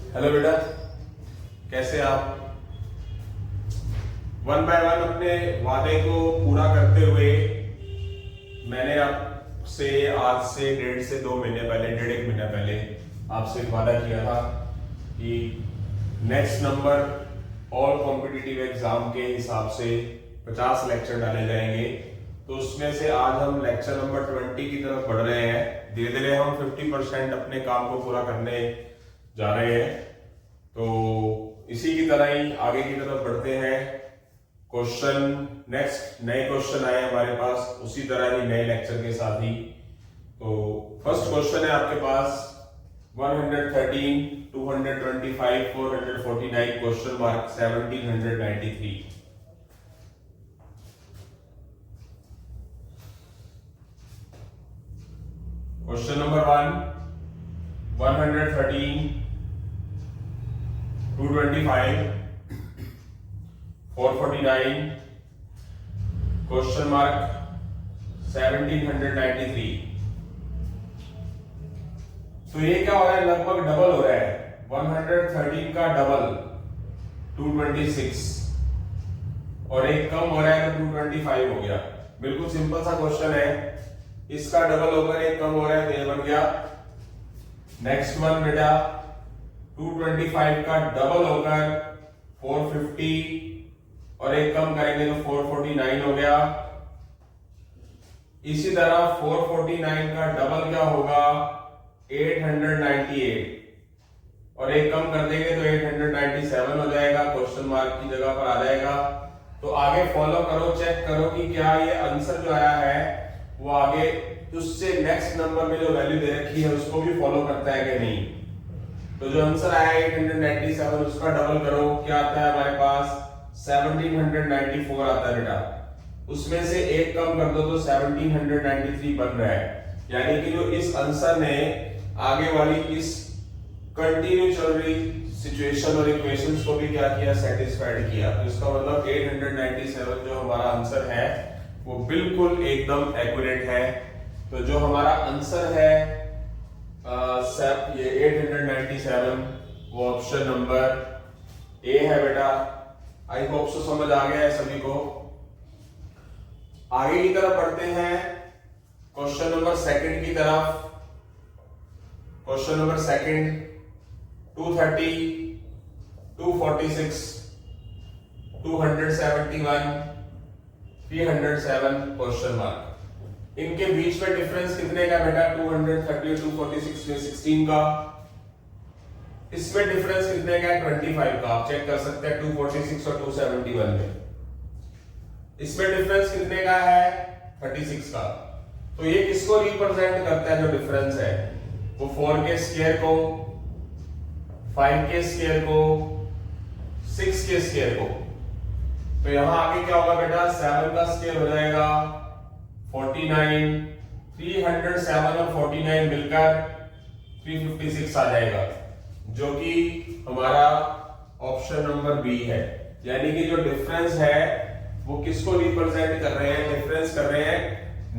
Hello बेटा, कैसे आप? वन बाय वन अपने वादे को पूरा करते हुए मैंने आपसे आज से 1.5 से 2 महीने पहले, 1.5 महीना पहले आपसे एक वादा किया था कि next number all competitive exam के हिसाब से 50 लेक्चर डाले जाएंगे। तो उसमें से आज हम लेक्चर नंबर 20 की तरफ बढ़ रहे हैं। धीरे धीरे हम 50% अपने काम को पूरा करने जा रहे हैं। तो इसी की तरह ही आगे की तरफ बढ़ते हैं। क्वेश्चन नेक्स्ट नए क्वेश्चन आए हमारे पास, उसी तरह ही नए लेक्चर के साथ ही। तो फर्स्ट क्वेश्चन है आपके पास 113, 225, 449 question mark 1793। Question number 113, 225, 449 question mark 1793। तो ये क्या हो रहा है, लगभग डबल हो रहा है। 113 का डबल 226 और एक कम हो रहा है तो 225 हो गया। बिल्कुल सिंपल सा क्वेश्चन है। इसका डबल होकर एक कम हो रहा है तो ये बन गया। नेक्स्ट वन बेटा, 225 का डबल होकर 450 और एक कम करेंगे तो 449 हो गया। इसी तरह 449 का डबल क्या होगा, 898 और एक कम कर देंगे तो 897 हो जाएगा। क्वेश्चन मार्क की जगह पर आ जाएगा। तो आगे फॉलो करो, चेक करो कि क्या ये आंसर जो आया है वो आगे उससे नेक्स्ट नंबर में जो वैल्यू दे रखी है उसको भी फॉलो करता है कि नहीं। तो जो आंसर आया 897 उसका डबल करो, क्या आता है हमारे पास 1794 आता है बेटा। उसमें से एक कम कर दो तो 1793 बन रहा है। यानी कि जो इस आंसर ने आगे वाली इस कंटिन्यू चल रही सिचुएशन और इक्वेशंस को भी क्या किया, सेटिस्फाइड किया। तो इसका मतलब 897 जो हमारा आंसर है वो बिल्कुल एकदम एक्यूरेट है। तो जो हमारा आंसर है ये 897 वो ऑप्शन नंबर ए है बेटा। आई होप सो समझ आ गया है सभी को। आगे की तरफ बढ़ते हैं क्वेश्चन नंबर सेकंड की तरफ। Question number second 230, 246, 271, 307 question mark. इनके बीच में डिफरेंस कितने का बेटा, 230, 246 में 16 का। इसमें डिफरेंस कितने का है, 25 का। आप चेक कर सकते हैं 246 और 271 में। इसमें डिफरेंस कितने का है, 36 का। तो ये किसको रिप्रेजेंट करता है, जो डिफरेंस है वो 4 के स्क्वायर को, 5 के स्क्वायर को, 6 के स्क्वायर को। तो यहां आगे क्या होगा बेटा, 7 का स्क्वायर हो जाएगा 49, 307 और 49 मिलकर 356 आ जाएगा, जो कि हमारा ऑप्शन नंबर बी है। यानी कि जो डिफरेंस है वो किसको रिप्रेजेंट कर रहे हैं, डिफरेंस कर रहे हैं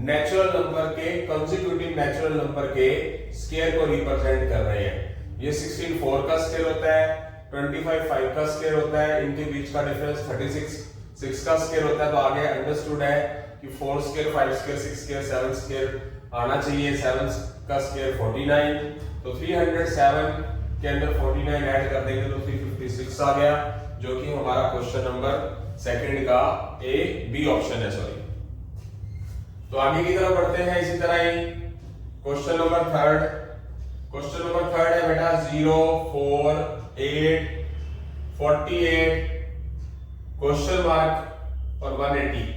नेचुरल नंबर के, कंसेक्यूटिव नेचुरल नंबर के स्क्वायर को रिप्रेजेंट कर रहे हैं। ये 16 4 का स्क्वायर होता है, 25 5 का स्क्वायर होता है, इनके बीच का डिफरेंस 36 6 का स्क्वायर होता है। तो आगे अंडरस्टूड है कि 4 स्क्वायर, 5 स्क्वायर, 6 स्क्वायर, 7 स्क्वायर आना चाहिए। 7 का स्क्वायर 49, तो 307 के अंदर 49 ऐड कर देंगे तो 356 आ गया, जो कि हमारा क्वेश्चन नंबर सेकंड का ए बी ऑप्शन है, सॉरी। तो आगे की तरफ बढ़ते हैं इसी तरह ही। Question number third, question number third है बेटा 0, 4, 8, 48 क्वेश्चन मार्क और 180।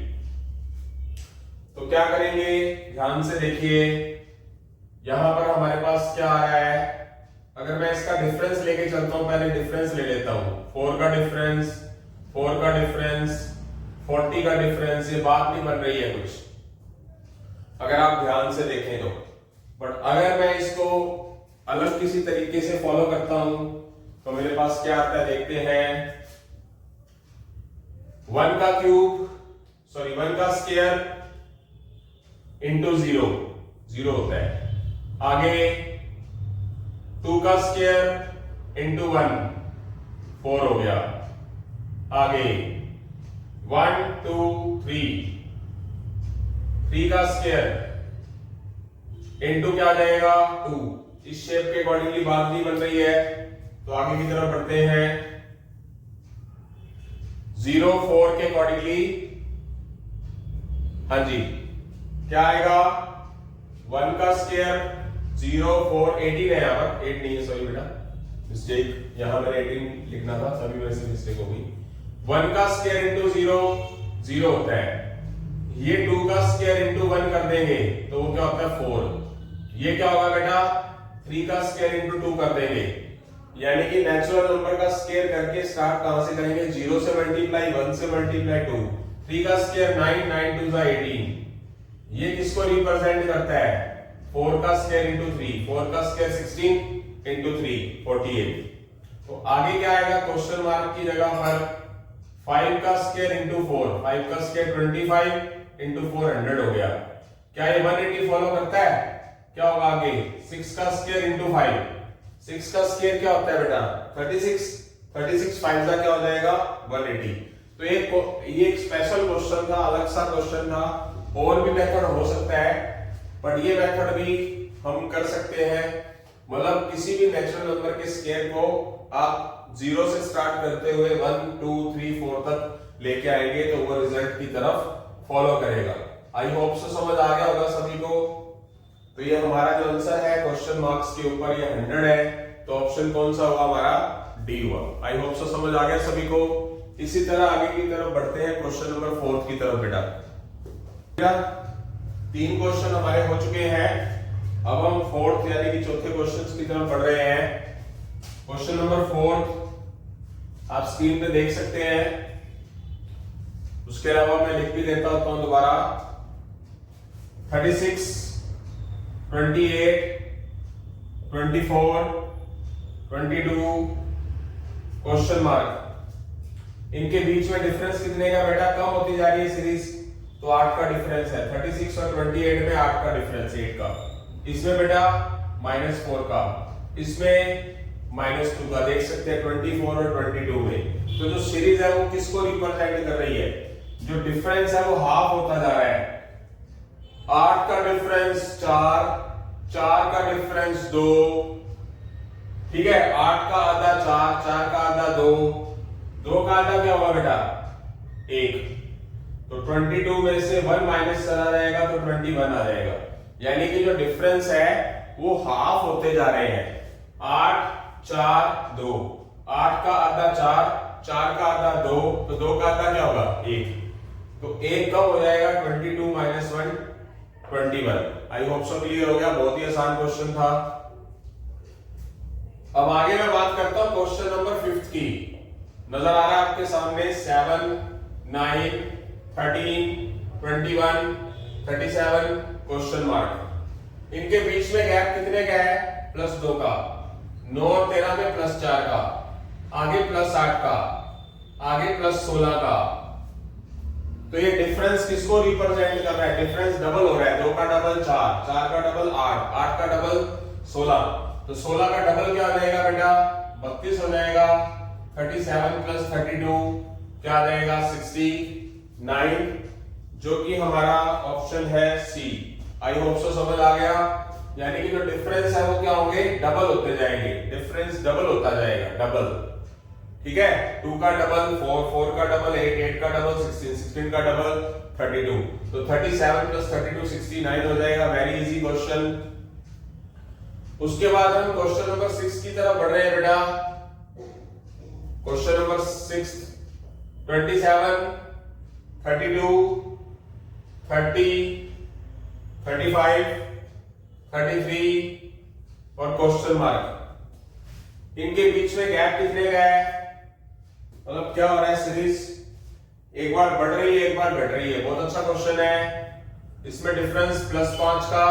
तो क्या करेंगे, ध्यान से देखिए। यहां पर हमारे पास क्या आ रहा है, अगर मैं इसका डिफरेंस लेके चलता हूं, पहले डिफरेंस ले लेता हूं। 4 का डिफरेंस, 4 का डिफरेंस, 40 का डिफरेंस, ये बात नहीं बन रही है कुछ, अगर आप ध्यान से देखें तो। बट अगर मैं इसको अलग किसी तरीके से फॉलो करता हूं तो मेरे पास क्या आता है, देखते हैं। 1 का क्यूब, सॉरी 1 का स्क्वायर इंटू 0, 0 होता है। आगे 2 का स्क्वायर इंटू 1 4 हो गया। आगे 1 2 3 3 का स्क्वायर इंटू क्या आ जाएगा 2। इस शेप के अकॉर्डिंगली बात नहीं बन रही है, तो आगे की तरफ बढ़ते हैं। 0 4 के अकॉर्डिंगली हाँ जी क्या आएगा 1 का स्क्वायर 0 4 18 है, यहाँ पर 8 नहीं है, सॉरी बेटा मिस्टेक, यहां मैंने 18 लिखना था, सभी मेरे से मिस्टेक हो गई। 1 का स्क्वायर इंटू 0 0 होता है, ये 2 का स्क्वायर इंटू 1 कर देंगे तो वो क्या होता है 4। ये क्या होगा बेटा 3 का स्क्वायर इंटू 2 कर देंगे, यानी कि नेचुरल नंबर का स्क्वायर करके स्टार्ट कहां से करेंगे 0 से मल्टीप्लाई 1 से मल्टीप्लाई 2। 3 का स्क्वायर 9 9 2 18। ये किसको रिप्रेजेंट करता है 4 का स्क्वायर इंटू 3, 4 का स्क्वायर 16 इंटू 3 48। तो आगे क्या आएगा क्वेश्चन मार्क की जगह पर 5 का स्क्वायर इंटू 4, 5 का स्क्वायर 25 इंटू 400 हो गया। क्या ये 180 फॉलो करता है? क्या होगा आगे 6 का स्क्वायर इंटू 5, 6 का स्क्वायर क्या होता है बेटा 36, 36 5 का क्या हो जाएगा 180। तो ये एक स्पेशल क्वेश्चन था, अलग सा क्वेश्चन था। और भी मेथड हो सकता है, बट ये मेथड भी हम कर सकते हैं। मतलब किसी भी नेचुरल नंबर के स्क्वायर को आप 0 से स्टार्ट करते हुए 1 2 3 4 तक लेके आएंगे तो वो रिजल्ट की तरफ फॉलो करेगा। आई होप सो समझ आ गया होगा सभी को। तो ये हमारा जो आंसर है क्वेश्चन मार्क्स के ऊपर ये 100 है, तो ऑप्शन कौन सा होगा हमारा डी हुआ। आई होप सो समझ आ गया सभी को। इसी तरह आगे की तरफ बढ़ते हैं क्वेश्चन नंबर 4 की तरफ बेटा। 3 क्वेश्चन हमारे हो चुके हैं, अब हम 4th यानी कि चौथे क्वेश्चन की तरफ बढ़ रहे हैं। क्वेश्चन नंबर 4 आप स्क्रीन पे देख सकते हैं, उसके अलावा मैं लिख भी देता हूं दोबारा। 36 28 24 22 क्वेश्चन मार्क, इनके बीच में डिफरेंस कितने का बेटा कम होती जा रही है सीरीज, तो 8 का डिफरेंस है। 36 और 28 में 8 का डिफरेंस 8 का, इसमें बेटा -4 का, इसमें -2 का। देख सकते हैं 24 और 22 में। तो जो सीरीज है वो किसको रिप्रेजेंट कर रही है, जो डिफरेंस है वो हाफ होता जा रहा है। 8 का डिफरेंस 4, 4 का डिफरेंस 2, ठीक है। 8 का आधा 4, 4 का आधा 2, 2 का आधा क्या होगा बेटा 1। तो 22 में से 1 माइनस चला जाएगा तो 21 आ जाएगा, यानी कि जो डिफरेंस है वो हाफ होते जा रहे हैं। 8 4 2, 8 का आधा 4, 4 का आधा 2, तो 2 का आधा क्या होगा 1, तो 1 कब हो जाएगा 22 - 1 21। आई होप सो क्लियर हो गया, बहुत ही आसान क्वेश्चन था। अब आगे मैं बात करता हूं क्वेश्चन नंबर 5 की। नजर आ रहा है आपके सामने 7 9 13 21 37 क्वेश्चन मार्क। इनके बीच में गैप कितने का है +2 का, 9 और 13 में +4 का, आगे +8 का, आगे +16 का। तो ये डिफरेंस किसको रिप्रेजेंट कर रहा है, डिफरेंस डबल हो रहा है। 2 का डबल 4, 4 का डबल 8, 8 का डबल 16, तो 16 का डबल क्या हो जाएगा बेटा 32 हो जाएगा। 37 + 32 क्या आ जाएगा 69, जो कि हमारा ऑप्शन है सी। आई होप सो समझ आ गया, यानी कि जो डिफरेंस है वो क्या होंगे डबल होते जाएंगे, डिफरेंस डबल होता जाएगा, डबल, ठीक है। 2 का डबल 4, 4 का डबल 8, 8 का डबल 16, 16 का डबल 32, तो 37 + 32 69 हो जाएगा। Very easy question. उसके बाद हम क्वेश्चन नंबर 6 की तरफ बढ़ रहे हैं बेटा। क्वेश्चन नंबर 6 27 32 30 35 33 और क्वेश्चन मार्क। इनके बीच में गैप कितने का है, मतलब क्या हो रहा है सीरीज एक बार बढ़ रही है एक बार घट रही है। बहुत अच्छा क्वेश्चन है। इसमें डिफरेंस +5 का,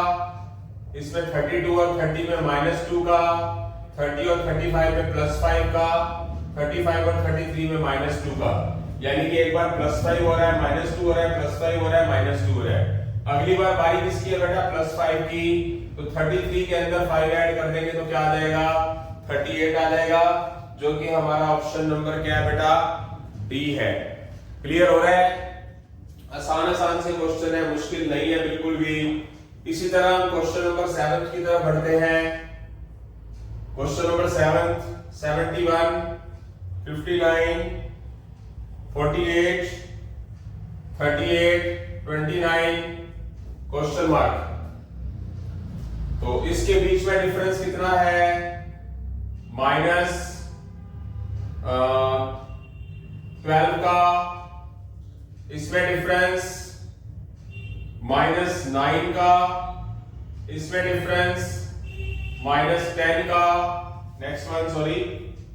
इसमें 32 और 30 में -2 का, 30 और 35 में +5 का, 35 और 33 में -2 का। यानी कि एक बार +5 हो रहा है, -2 हो रहा है, +5 हो रहा है, -2 हो रहा है। अगली बार बारी किसकी है बेटा +5 की, तो 33 के अंदर 5 ऐड कर देंगे तो क्या आ जाएगा 38 आ जाएगा, जो कि हमारा ऑप्शन नंबर क्या है बेटा, डी है। क्लियर हो रहा है? आसान से क्वेश्चन है, मुश्किल नहीं है बिल्कुल भी। इसी तरह हम क्वेश्चन नंबर 7 की तरफ बढ़ते हैं। Question number 7, 71, 59, 48, 38, 29 question mark. तो इसके बीच में डिफरेंस कितना है, माइनस 12 का, इसमें डिफरेंस माइनस 9 का, इसमें डिफरेंस माइनस 10 का, नेक्स्ट वन सॉरी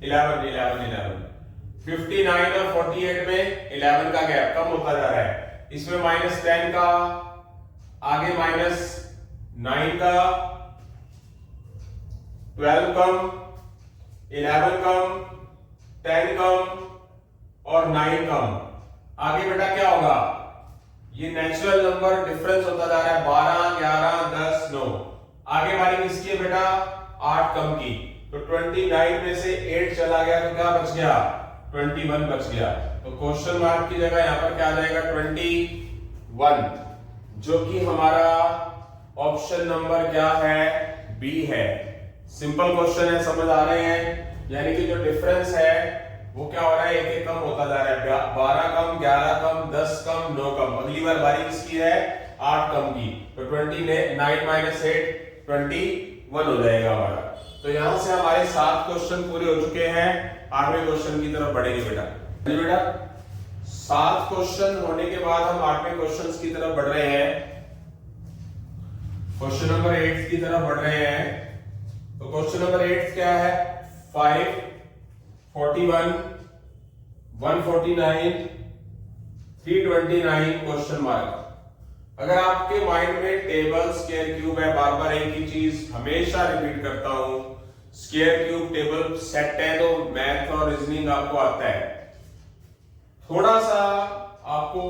11 59 और 48 में 11 का गैप कम होता जा रहा है। इसमें माइनस 10 का, आगे माइनस 9 का, 12 कम, 11 कम, 10 कम और 9 कम। आगे बेटा क्या होगा, ये नेचुरल नंबर डिफरेंस होता जा रहा है, 12, 11, 10, 9। आगे वाली किसकी है बेटा, 8 कम की। तो 29 में से 8 चला गया तो क्या बच गया, 21 बच गया। तो क्वेश्चन मार्क की जगह यहां पर क्या आ जाएगा, 21, जो कि हमारा ऑप्शन नंबर क्या है, बी है। सिंपल क्वेश्चन है, समझ आ रहे हैं? यानी कि जो डिफरेंस है वो क्या हो रहा है, एक एक कम होता जा रहा है, 12 कम, 11 कम, 10 कम, 9 कम। अगली बार बारी किसकी है, 8 कम की। तो 29 माइनस 8 21 हो जाएगा हमारा। तो यहां से हमारे 7 क्वेश्चन पूरे हो चुके हैं। 8वें क्वेश्चन की तरफ बढ़ेंगे बेटा। 7 क्वेश्चन होने के बाद हम 8वें क्वेश्चन की तरफ बढ़ रहे हैं, क्वेश्चन नंबर 8 की तरफ बढ़ रहे हैं। तो क्वेश्चन नंबर 8 क्या है, 5, 41, 149, 329 क्वेश्चन मार्क। अगर आपके माइंड में टेबल, स्क्वायर, क्यूब है, बार बार एक ही चीज हमेशा रिपीट करता हूं, स्क्वायर, क्यूब, टेबल सेट है, तो मैथ और रीजनिंग आपको आता है। थोड़ा सा आपको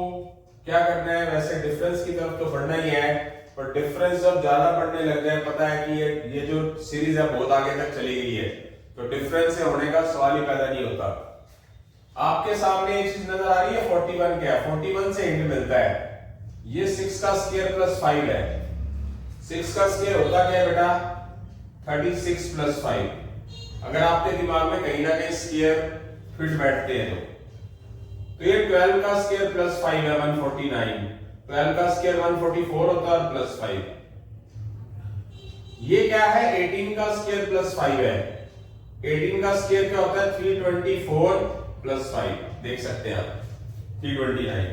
क्या करना है, वैसे डिफरेंस की तरफ तो बढ़ना ही है, पर डिफरेंस जब ज्यादा बढ़ने लग जाए, पता है कि ये जो सीरीज है बहुत आगे तक चली गई है, तो डिफरेंस से होने का सवाल ही पैदा नहीं होता। आपके सामने एक चीज नजर आ रही है, 41 क्या है, 41 से हिंट मिलता है, ये 6 का स्क्वायर प्लस 5 है। 6 का स्क्वायर होता क्या है बेटा, 36 प्लस 5। अगर आपके दिमाग में कहीं ना कहीं स्क्वायर फिट बैठते हैं तो ये 12 का स्क्वायर प्लस 5 है 149, 12 का स्क्वायर 144 होता है प्लस 5। ये क्या है, 18 का स्क्वायर प्लस 5 है। 18 का स्क्वायर क्या होता है, 324 प्लस 5, देख सकते हैं आप 329।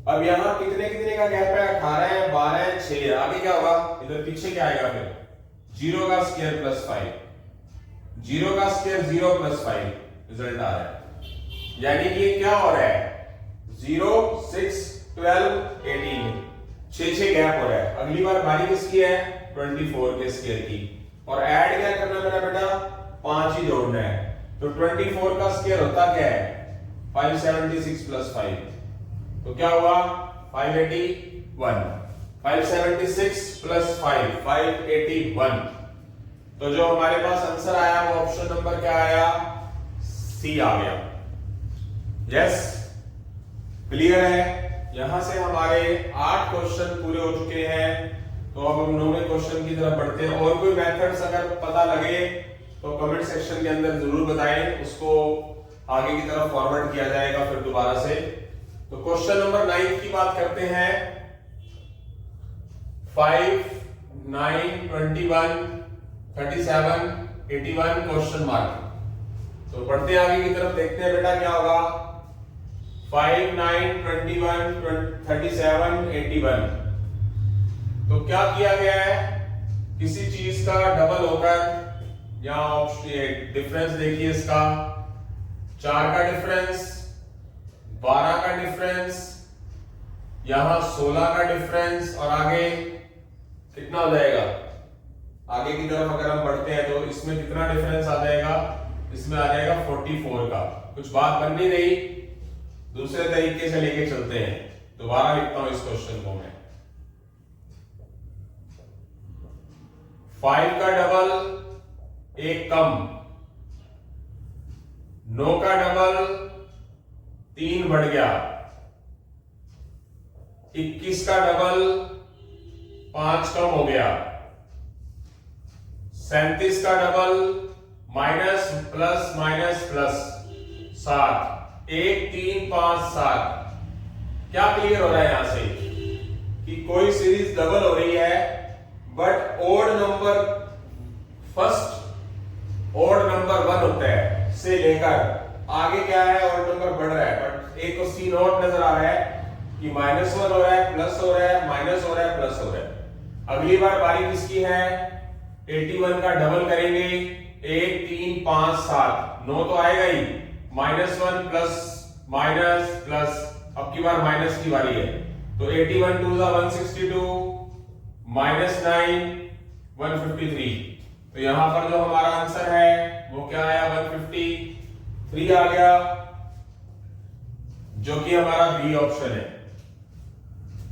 अब यहां कितने कितने का गैप है, 18 है, 12 है, 6 है। आगे क्या होगा, इधर पीछे क्या आएगा फिर, 0 का स्क्वायर प्लस 5, 0 का स्क्वायर 0 प्लस 5 रिजल्ट आ रहा है। यानी कि ये क्या हो रहा है, 0, 6, 12, 18, 6 गैप हो रहा है। अगली बार बारी किसकी है, 24 के स्क्वायर की, और ऐड क्या करना मेरा बेटा, 5 ही जोड़ना है। तो 24 का स्क्वायर होता क्या है, 576 प्लस 5, तो क्या हुआ 581, 576 प्लस 5 581। तो जो हमारे पास आंसर आया वो ऑप्शन नंबर क्या आया, सी आ गया। यस, क्लियर है? यहां से हमारे 8 क्वेश्चन पूरे हो चुके हैं। तो अब हम 9वें क्वेश्चन की तरफ बढ़ते हैं। और कोई मेथड्स अगर पता लगे तो कमेंट सेक्शन के अंदर जरूर बताएं, उसको आगे की तरफ फॉरवर्ड किया जाएगा फिर दोबारा से। तो क्वेश्चन नंबर 9 की बात करते हैं, 5, 9, 21, 37, 81 क्वेश्चन मार्क। तो बढ़ते हैं आगे की तरफ, देखते हैं बेटा क्या होगा। 5, 9, 21, 37, 81। तो क्या किया गया है, किसी चीज का डबल होकर, यहां डिफरेंस देखिए इसका, 4 का डिफरेंस, 12 का डिफरेंस, यहां 16 का डिफरेंस, और आगे कितना हो जाएगा, आगे की तरफ अगर हम बढ़ते हैं तो इसमें कितना डिफरेंस आ जाएगा, इसमें आ जाएगा 44 का। कुछ बात बन नहीं रही, दूसरे तरीके से लेके चलते हैं। दोबारा लिखता हूं इस क्वेश्चन को मैं, 5 का डबल एक कम, 9 का डबल 3 बढ़ गया, 21 का डबल 5 कम हो गया, 37 का double minus plus minus plus 7, 1 3 5 7। क्या क्लियर हो रहा है यहां से कि कोई सीरीज डबल हो रही है but odd number first odd number 1 होता है से लेकर आगे क्या है ओड नंबर बढ़ रहा है, बट एक तो सी नोट नजर आ रहा है कि -1 हो रहा है, प्लस हो रहा है, माइनस हो रहा है, प्लस हो रहा है। अगली बार बारी किसकी है, 81 का डबल करेंगे, 1 3 5 7, 9 तो आएगा ही, -1 प्लस माइनस प्लस, अब की बार माइनस की बारी है, तो 81 2 162 -9 153। तो यहां पर जो हमारा आंसर है वो क्या आया, 153 आ गया, जो कि हमारा बी ऑप्शन है।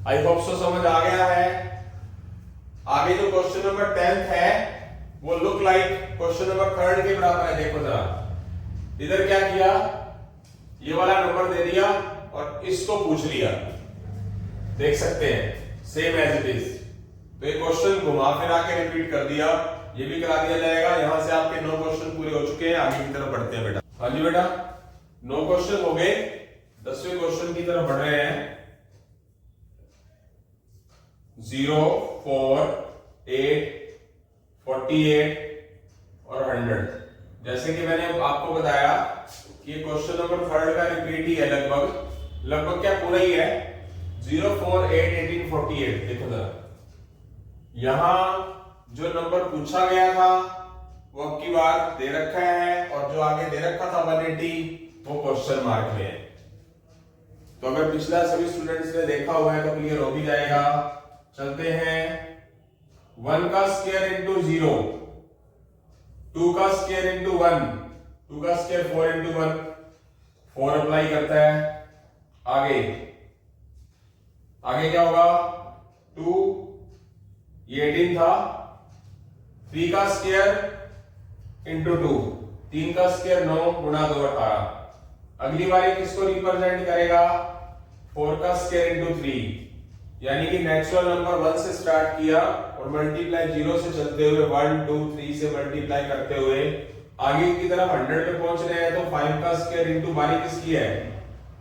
आई होप सो समझ आ गया है। आगे जो क्वेश्चन नंबर 10 है वो लुक लाइक क्वेश्चन नंबर 3 के बराबर है। देखो जरा, इधर क्या किया, ये वाला नंबर दे दिया और इसको पूछ लिया, देख सकते हैं सेम एज इट इज। तो ये क्वेश्चन घुमा फिरा के रिपीट कर दिया, ये भी करा दिया जाएगा। यहां से आपके 9 क्वेश्चन पूरे हो चुके हैं, आगे की तरफ बढ़ते हैं बेटा। हाँ जी बेटा, 9 क्वेश्चन हो गए, 10वें क्वेश्चन की तरफ बढ़ रहे हैं। 0 4 8 48 और 100। जैसे कि मैंने आपको बताया कि ये क्वेश्चन नंबर 3 का रिपीट ही है, लगभग क्या पूरा ही है। 0 4 8 18 48। देखो जरा, यहां जो नंबर पूछा गया था वो अब की बार दे रखा है, और जो आगे दे रखा था 180 वो क्वेश्चन मार्क में है। तो अगर पिछला सभी स्टूडेंट्स ने देखा हुआ है तो क्लियर हो भी जाएगा। चलते हैं, 1 का स्क्वायर इंटू 0, 2 का स्क्वायर इंटू 1, 2 का स्क्वायर 4 इंटू 1, 4 अप्लाई करता है। आगे क्या होगा, 2, ये 18 था, 3 का स्क्वायर इंटू 2, 3 का स्क्वायर 9 गुणा 2 18। अगली बार किसको रिप्रेजेंट करेगा, 4 का स्क्वायर इंटू 3, यानी कि नेचुरल नंबर 1 से स्टार्ट किया और मल्टीप्लाई 0 से चलते हुए 1 2 3 से मल्टीप्लाई करते हुए आगे की तरफ 100 पे पहुंच रहे हैं। तो 5 का स्क्वायर इंटू बारी किसकी है,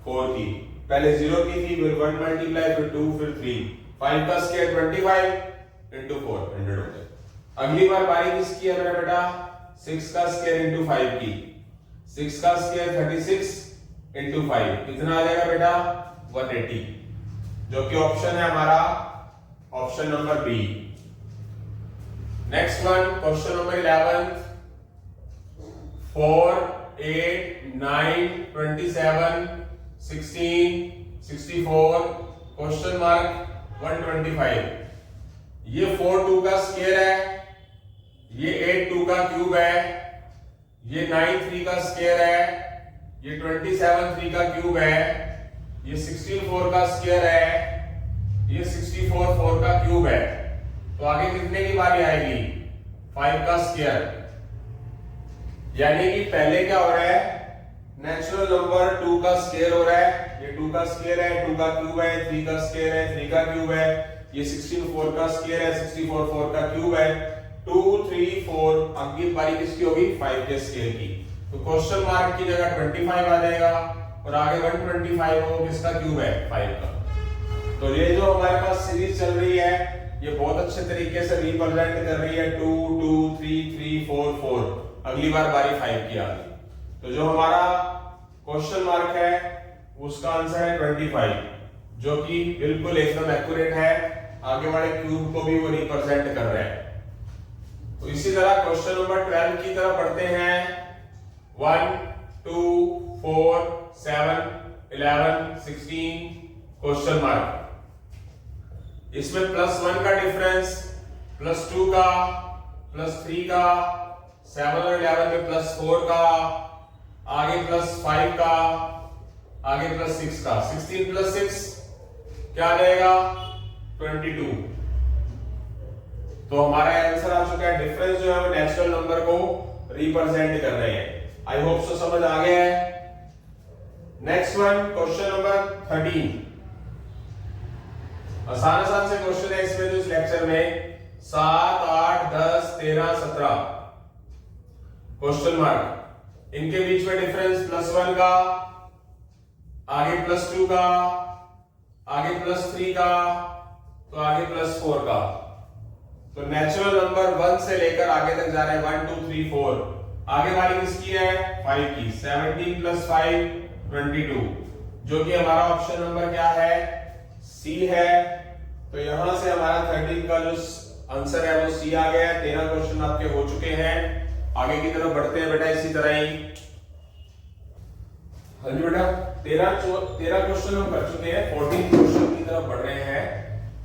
4 की, पहले 0 की थी, फिर 1 मल्टीप्लाई, फिर 2, फिर 3, 5 का स्क्वायर 25 इंटू 4 100 हो गया। अगली बार बारी किसकी है मेरा बेटा, 6 का स्क्वायर इंटू 5 की, 6 का स्क्वायर 36 इंटू 5, कितना आ जाएगा बेटा, 180, जो कि ऑप्शन है हमारा option number B. Next one, question number 11, 4 8 9 27 16 64 question mark 125। ये 4 2 का स्क्वायर है, ये 8 2 का क्यूब है, ये 9 3 का स्क्वायर है, ये 27 3 का क्यूब है, ये 16 4 का स्क्वायर है, ये 64 4 का क्यूब है। तो आगे कितने की बारी आएगी, 5 का स्क्वायर। यानी कि पहले क्या हो रहा है, नेचुरल नंबर 2 का स्क्वायर हो रहा है, ये 2 का स्क्वायर है, 2 का क्यूब है, 3 का स्क्वायर है, 3 का क्यूब है, ये 16 4 का स्क्वायर है, 64 4 का क्यूब है, 2 3 4। अगली बारी किसकी होगी, 5 के स्क्वायर की। तो क्वेश्चन मार्क की जगह 25 आ जाएगा और आगे 125 हो, किसका क्यूब है, 5 का। तो ये जो हमारे पास सीरीज चल रही है ये बहुत अच्छे तरीके से रिप्रेजेंट कर रही है, 2 2 3 3 4 4। अगली बार बारी 5 की आ गई। तो जो हमारा क्वेश्चन मार्क है उसका आंसर है 25, जो कि बिल्कुल एकदम एक्यूरेट है। आगे वाले क्यूब को भी वो रिप्रेजेंट कर रहा है। तो इसी तरह क्वेश्चन नंबर 12 की तरफ बढ़ते हैं। 1 2 4 7 11 16 क्वेश्चन मार्क। इसमें +1 का डिफरेंस, +2 का, +3 का, 7 और 11 में +4 का, आगे +5 का, आगे +6 का, 16 + 6 क्या आ जाएगा, 22। तो हमारा आंसर आ चुका है। डिफरेंस जो है वो नेचुरल नंबर को रिप्रेजेंट कर रहे हैं। आई होप सो समझ आ गया है। Next one, question number 13। आसान से क्वेश्चन है इसमें तो इस लेक्चर में 7, 8, 10, 13, 17 क्वेश्चन मार्क। इनके बीच में डिफरेंस +1 का, आगे +2 का, आगे +3 का, तो आगे +4 का। तो नेचुरल नंबर 1 से लेकर आगे तक जा रहे हैं 1 2 3 4। आगे वाली किसकी है? 5 की। 17 + 5 22, जो कि हमारा ऑप्शन नंबर क्या है? सी है। तो यहां से हमारा 13 का जो आंसर है वो सी आ गया है। 13 क्वेश्चन आपके हो चुके हैं। आगे की तरफ बढ़ते हैं बेटा इसी तरह ही। हाँ जी बेटा, 13 क्वेश्चन हम कर चुके हैं। 14 क्वेश्चन की तरफ बढ़ रहे हैं।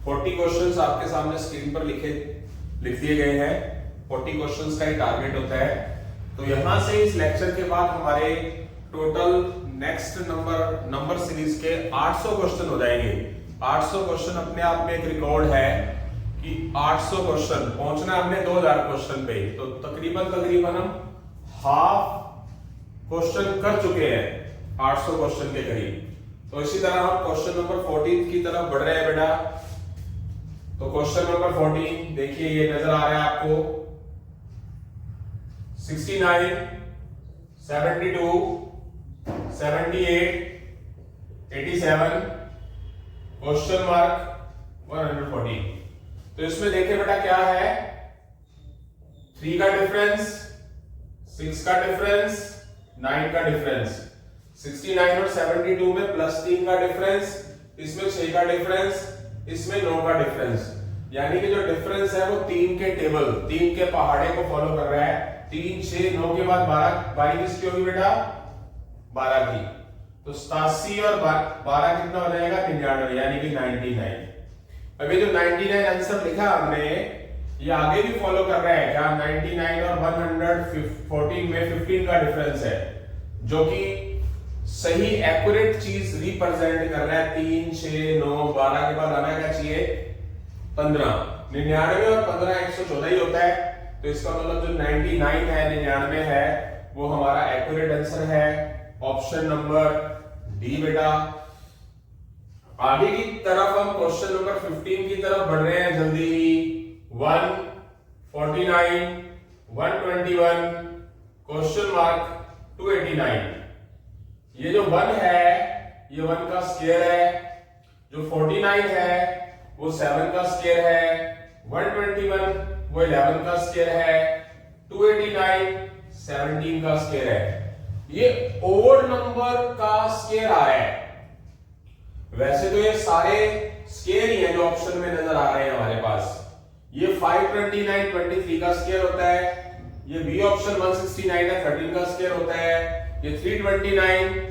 40 क्वेश्चंस आपके सामने स्क्रीन पर लिख दिए गए हैं। 40 क्वेश्चंस का ही टारगेट होता है। तो यहां से इस लेक्चर के बाद हमारे टोटल नेक्स्ट नंबर सीरीज के 800 क्वेश्चन हो जाएंगे। 800 क्वेश्चन अपने आप में एक रिकॉर्ड है कि 800 क्वेश्चन पहुंचना हमने 2000 क्वेश्चन पे। तो तकरीबन हम हाफ क्वेश्चन कर चुके हैं 800 क्वेश्चन के करीब। तो इसी तरह हम क्वेश्चन नंबर 14 की तरफ बढ़ रहे हैं बेटा। तो क्वेश्चन नंबर 14 देखिए, ये नजर आ रहा है आपको। 69, 72, 78, 87, क्वेश्चन मार्क 140। तो इसमें देखिए बेटा क्या है, 3 का डिफरेंस, 6 का डिफरेंस, 9 का डिफरेंस। 69 और 72 में +3 का डिफरेंस, इसमें 6 का डिफरेंस, इसमें 9 का डिफरेंस। यानी कि जो डिफरेंस है वो 3 के टेबल, 3 के पहाड़े को फॉलो कर रहा है। 3, 6, 9 के बाद 12 बारी किसकी होगी बेटा? 12 की। तो 87 और 12 कितना हो जाएगा? 99, यानी कि 99। अभी जो 99 आंसर लिखा हमने, ये आगे भी फॉलो कर रहा है क्या? 99 और 114 में 15 का डिफरेंस है, जो कि सही एक्यूरेट चीज रिप्रेजेंट कर रहा है। 3, 6, 9, 12 के बाद आना क्या चाहिए? 15। 99 और 15 114 ही होता है। तो इसका मतलब जो 99 है, 99 है, वो हमारा एक्यूरेट आंसर है। ऑप्शन नंबर डी बेटा। आगे की तरफ हम क्वेश्चन नंबर 15 की तरफ बढ़ रहे हैं जल्दी ही। 149, 121, क्वेश्चन मार्क 289। ये जो 1 है, ये 1 का स्क्वायर है। जो 49 है वो 7 का स्क्वायर है। 121 वो 11 का स्क्वायर है। 289 17 का स्क्वायर है। ये ओड नंबर का स्क्वायर आ रहा है। वैसे तो ये सारे स्क्वायर ही हैं जो ऑप्शन में नजर आ रहे हैं हमारे पास। ये 529 23 का स्क्वायर होता है। ये बी ऑप्शन 169 है, 13 का स्क्वायर होता है। ये 329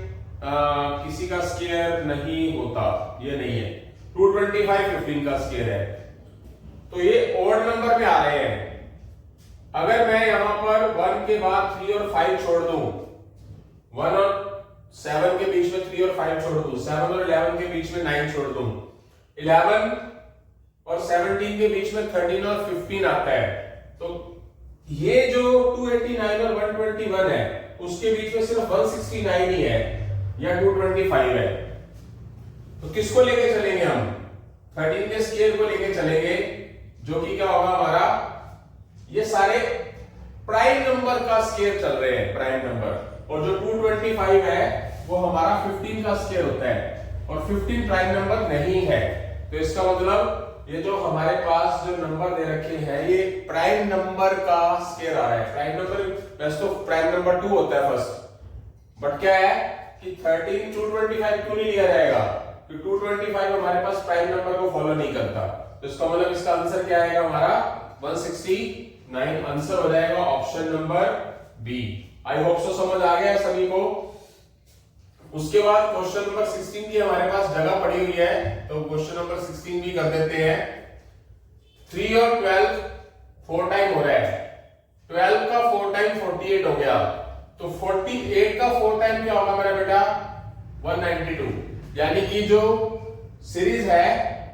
किसी का स्क्वायर नहीं होता, ये नहीं है। 225 15 का स्क्वायर है। तो ये ओड नंबर में आ रहे हैं। अगर मैं यहां पर 1 के बाद 3 और 5 छोड़ दूं, 1 और 7 के बीच में 3 और 5 छोड़ दूं, 7 और 11 के बीच में 9 छोड़ दूं, 11 और 17 के बीच में 13 और 15 आता है, तो ये जो 289 और 121 है उसके बीच में सिर्फ 169 ही है या 225 है। तो किसको लेके चलेंगे हम? 13 के स्क्वायर को लेके चलेंगे, जो कि क्या होगा हमारा, ये सारे प्राइम नंबर का स्क्वायर चल रहे हैं, प्राइम नंबर। और जो 225 है वो हमारा 15 का स्क्वायर होता है, और 15 प्राइम नंबर नहीं है। तो इसका मतलब ये जो हमारे पास जो नंबर दे रखे हैं ये प्राइम नंबर का स्क्वायर आ रहा है। प्राइम नंबर वैसे तो प्राइम नंबर 2 होता है फर्स्ट, बट क्या है कि 13 225 क्यों नहीं लिया जाएगा? क्योंकि 225 हमारे पास प्राइम नंबर को फॉलो नहीं करता। तो इसका मतलब इसका आंसर क्या आएगा हमारा? 169 आंसर हो जाएगा option number B. I hope so समझ आ गया सभी को। उसके बाद क्वेश्चन नंबर 16 की हमारे पास जगह पड़ी हुई है, तो क्वेश्चन नंबर 16 भी कर देते हैं। 3 और 12 4 टाइम हो रहा है। 12 का 4 टाइम 48 हो गया, तो 48 का 4 टाइम क्या होगा मेरा बेटा? 192। यानी कि जो सीरीज है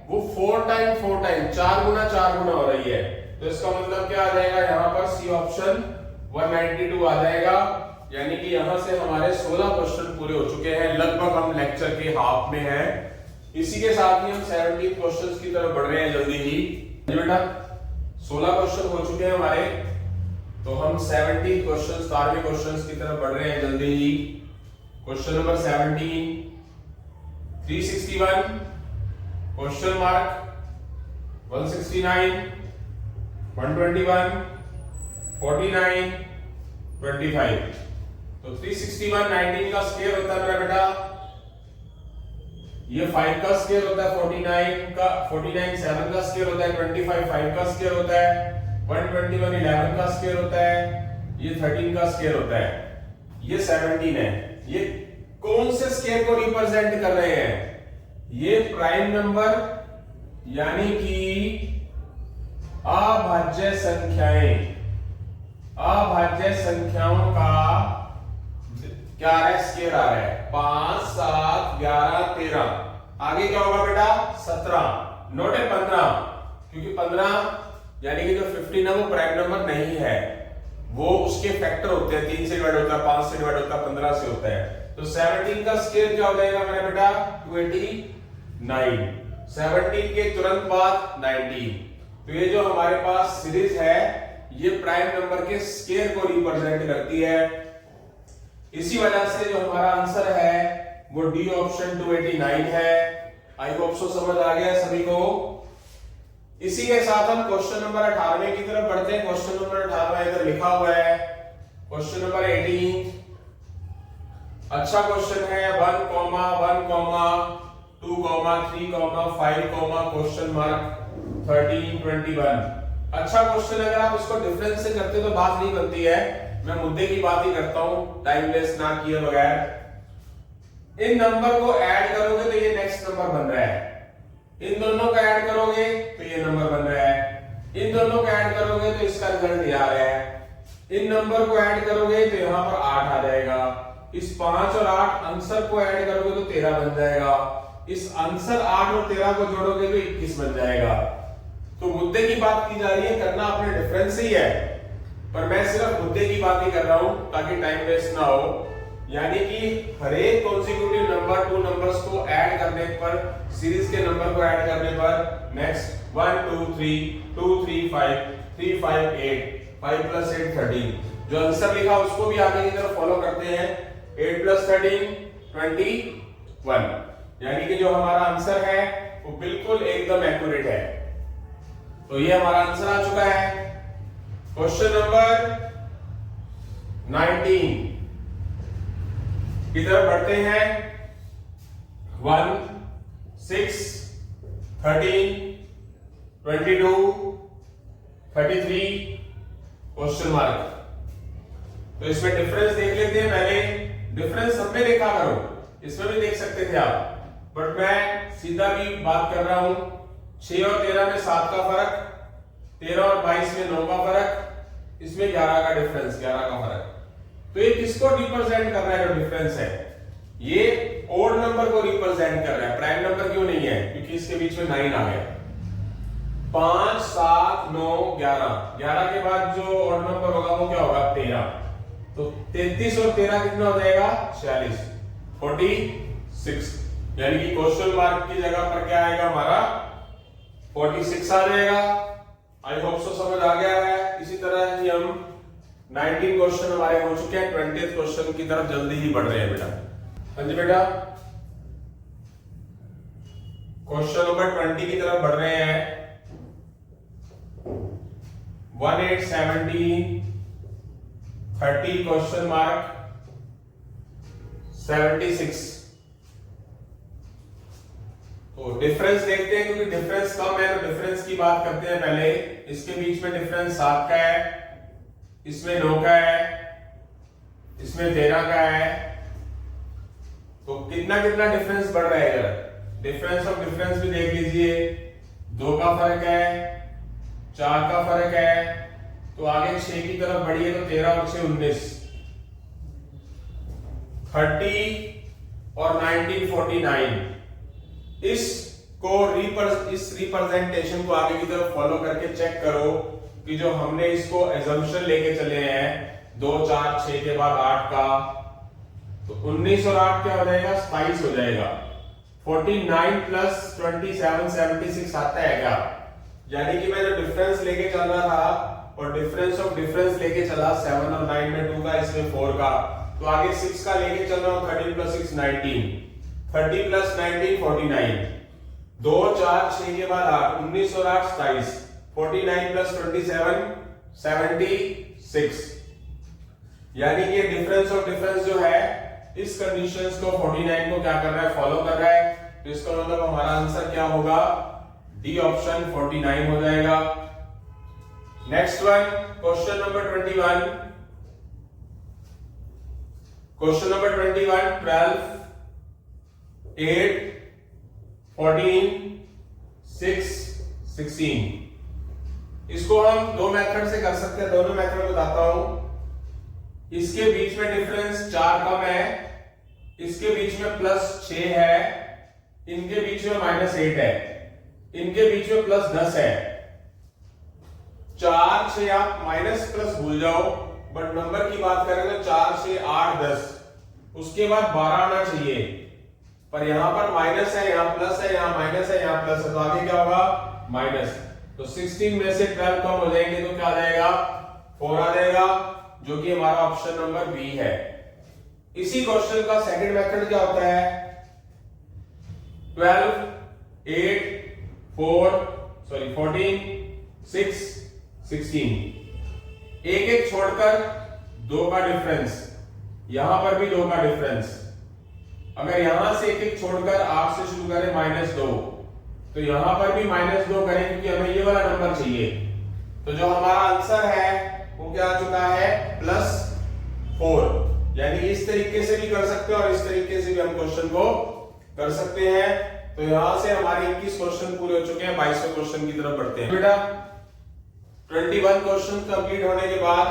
वो 4 टाइम 4 टाइम 4 गुना हो रही है। तो तो इसका मतलब क्या आ जाएगा, यहाँ पर सी ऑप्शन 192 आ जाएगा। यानी कि यहाँ से हमारे 16 क्वेश्चन पूरे हो चुके हैं, लगभग हम लेक्चर के हाफ में हैं। इसी के साथ ही हम 17 क्वेश्चंस की तरफ बढ़ रहे हैं जल्दी ही। बेटा 16 क्वेश्चन हो चुके हैं हमारे, तो हम 17 क्वेश्चन 17वें क्वेश्चंस की तरफ बढ़ रहे हैं जल्दी ही। Question number 17, 361 question mark 169 121 49 25। तो 361 19 का स्क्वायर होता है मेरा बेटा, ये 5 का स्क्वायर होता है, 49 7 का स्क्वायर होता है, 25 5 का स्क्वायर होता है, 121 11 का स्क्वायर होता है, ये 13 का स्क्वायर होता है, ये 17 है। ये कौन से स्क्वायर को रिप्रेजेंट कर रहे हैं? ये प्राइम नंबर यानी कि अभाज्य संख्याओं का क्या आ रहा है, स्क्वायर आ रहा है। 5 7 11 13, आगे क्या होगा बेटा 17, नोट है 15, क्योंकि 15 यानी कि जो 15 है वो प्राइम नंबर नहीं है, वो उसके फैक्टर होते हैं, 3 से डिवाइड होता है, 5 से डिवाइड होता है, 15 से होता है। तो 17 का स्क्वायर क्या हो जाएगा मेरा बेटा 29, 17 के तुरंत बाद 19। तो ये जो हमारे पास सीरीज है ये प्राइम नंबर के स्क्वायर को रिप्रेजेंट करती है। इसी वजह से जो हमारा आंसर है वो डी ऑप्शन 289 है। आई होप सो समझ आ गया सभी को। इसी के साथ हम क्वेश्चन नंबर 18 की तरफ बढ़ते हैं। क्वेश्चन नंबर 18 इधर लिखा हुआ है, क्वेश्चन नंबर 18 अच्छा क्वेश्चन है। 1, 1, 2, 3, 5, क्वेश्चन मार्क 13 21। अच्छा क्वेश्चन, अगर आप इसको डिफरेंस से करते तो बात नहीं बनती है, मैं मुद्दे की बात ही करता हूं टाइम वेस्ट ना किए बगैर। इन नंबर को ऐड करोगे तो ये नेक्स्ट नंबर बन रहा है, इन दोनों का ऐड करोगे तो ये नंबर बन रहा है, इन दोनों को ऐड करोगे तो इसका रिजल्ट ये आ रहा है, इन नंबर को ऐड करोगे तो यहां पर 8 आ जाएगा, इस 5 और 8 आंसर को ऐड करोगे तो 13 बन जाएगा, इस आंसर 8 और 13 को जोड़ोगे तो 21 बन जाएगा। तो मुद्दे की बात की जा रही है, करना अपने डिफरेंस ही है, पर मैं सिर्फ मुद्दे की बात ही कर रहा हूं ताकि टाइम वेस्ट ना हो। यानी कि हर एक कॉन्सेक्यूटिव नंबर 2 नंबर्स को ऐड करने पर, सीरीज के नंबर को ऐड करने पर नेक्स्ट 1 2 3 2 3 5 3 5 8 5 + 8 13, जो आंसर लिखा उसको भी आगे की तरफ फॉलो करते हैं। 8 + 13 21, यानी कि जो हमारा आंसर है वो बिल्कुल एकदम एक्यूरेट है। तो ये हमारा आंसर आ चुका है। क्वेश्चन नंबर 19 की तरफ बढ़ते हैं। 1 6 13 22 33 क्वेश्चन मार्क। तो इसमें डिफरेंस देख लेते हैं पहले। डिफरेंस सब में देखा करो, इसमें भी देख सकते थे आप, बट मैं सीधा भी बात कर रहा हूं। 6 और 13 में 7 का फर्क, 13 और 22 में 9 का फर्क, इसमें 11 का डिफरेंस, 11 का फर्क। तो ये किसको रिप्रेजेंट कर रहा है? जो डिफरेंस है ये ओड नंबर को रिप्रेजेंट कर रहा है, प्राइम नंबर क्यों नहीं है? क्योंकि इसके बीच में 9 आ गया। 5 7 9 11, 11 के बाद जो ओड नंबर होगा वो क्या होगा? 13। तो 33 और 13 कितना हो जाएगा? 46, 46। यानी कि क्वेश्चन मार्क की जगह पर क्या आएगा हमारा? 46 आ जाएगा। आई होप सो समझ आ गया है। इसी तरह ही हम 19 क्वेश्चन हमारे हो चुके हैं, 20th क्वेश्चन की तरफ जल्दी ही बढ़ रहे हैं बेटा। हाँ जी बेटा, क्वेश्चन नंबर 20 की तरफ बढ़ रहे हैं। 18 17 30 क्वेश्चन मार्क 76। तो डिफरेंस देखते हैं, क्योंकि डिफरेंस कम है तो डिफरेंस की बात करते हैं पहले। इसके बीच में डिफरेंस 7 का है, इसमें 9 का है, इसमें 13 का है। तो कितना कितना डिफरेंस बढ़ रहा है इधर? डिफरेंस ऑफ डिफरेंस भी देख लीजिए। 2 का फर्क है, 4 का फर्क है, तो आगे 6 की तरफ बढ़िए तो 13 और 6 19, 30 और 19 49। इस रिप्रेजेंटेशन को आगे की तरफ फॉलो करके चेक करो कि जो हमने इसको assumption लेके चले हैं 2 4 6 के बाद 8 का, तो 19 और 8 क्या हो जाएगा, 27 हो जाएगा। 49 प्लस 27 76 आता है क्या? यानी कि मैं जो डिफरेंस लेके चल रहा था और डिफरेंस ऑफ डिफरेंस लेके चला 7 और 9 में 2 का, इसमें 4 का, तो आगे 6 का लेके चल रहा हूं। 13 प्लस 6 19, 30 प्लस 19 49, 2 4 6 के बाद 8, 19 और 8 27, 49 प्लस 27 76। यानी कि डिफरेंस ऑफ डिफरेंस जो है इस कंडीशंस को 49 को क्या कर रहा है, फॉलो कर रहा है। तो इसका मतलब हमारा आंसर क्या होगा, डी ऑप्शन 49 हो जाएगा। Next one, question number 21। Question number 21, 12 8 14 6 16। इसको हम दो मेथड से कर सकते हैं, दोनों मेथड बताता हूं। इसके बीच में डिफरेंस 4 कम है, इसके बीच में प्लस 6 है, इनके बीच में माइनस 8 है, इनके बीच में प्लस 10 है। 4 6 आप माइनस प्लस भूल जाओ, बट नंबर की बात करें तो 4 6 8 10, उसके बाद 12 आना चाहिए, पर यहां पर माइनस है, यहां प्लस है, यहां माइनस है, यहां प्लस है, तो आगे क्या होगा, माइनस। तो 16 में से 12 कम हो जाएंगे तो क्या आ जाएगा, 4 आ जाएगा, जो कि हमारा ऑप्शन नंबर बी है। इसी क्वेश्चन का सेकंड मेथड क्या होता है, 12 8 14 6 16, एक एक छोड़कर 2 का डिफरेंस, यहां पर भी 2 का डिफरेंस। अगर यहां से एक एक छोड़कर 8 से शुरू करें -2, तो यहां पर भी -2 करें, क्योंकि हमें ये वाला नंबर चाहिए। तो जो हमारा आंसर है वो क्या आ चुका है, +4। यानी इस तरीके से भी कर सकते हैं और इस तरीके से भी हम क्वेश्चन को कर सकते हैं। तो यहां से हमारे 21 क्वेश्चन पूरे हो चुके हैं, 22वें क्वेश्चन की तरफ बढ़ते हैं। बेटा 21 क्वेश्चन कंप्लीट होने के बाद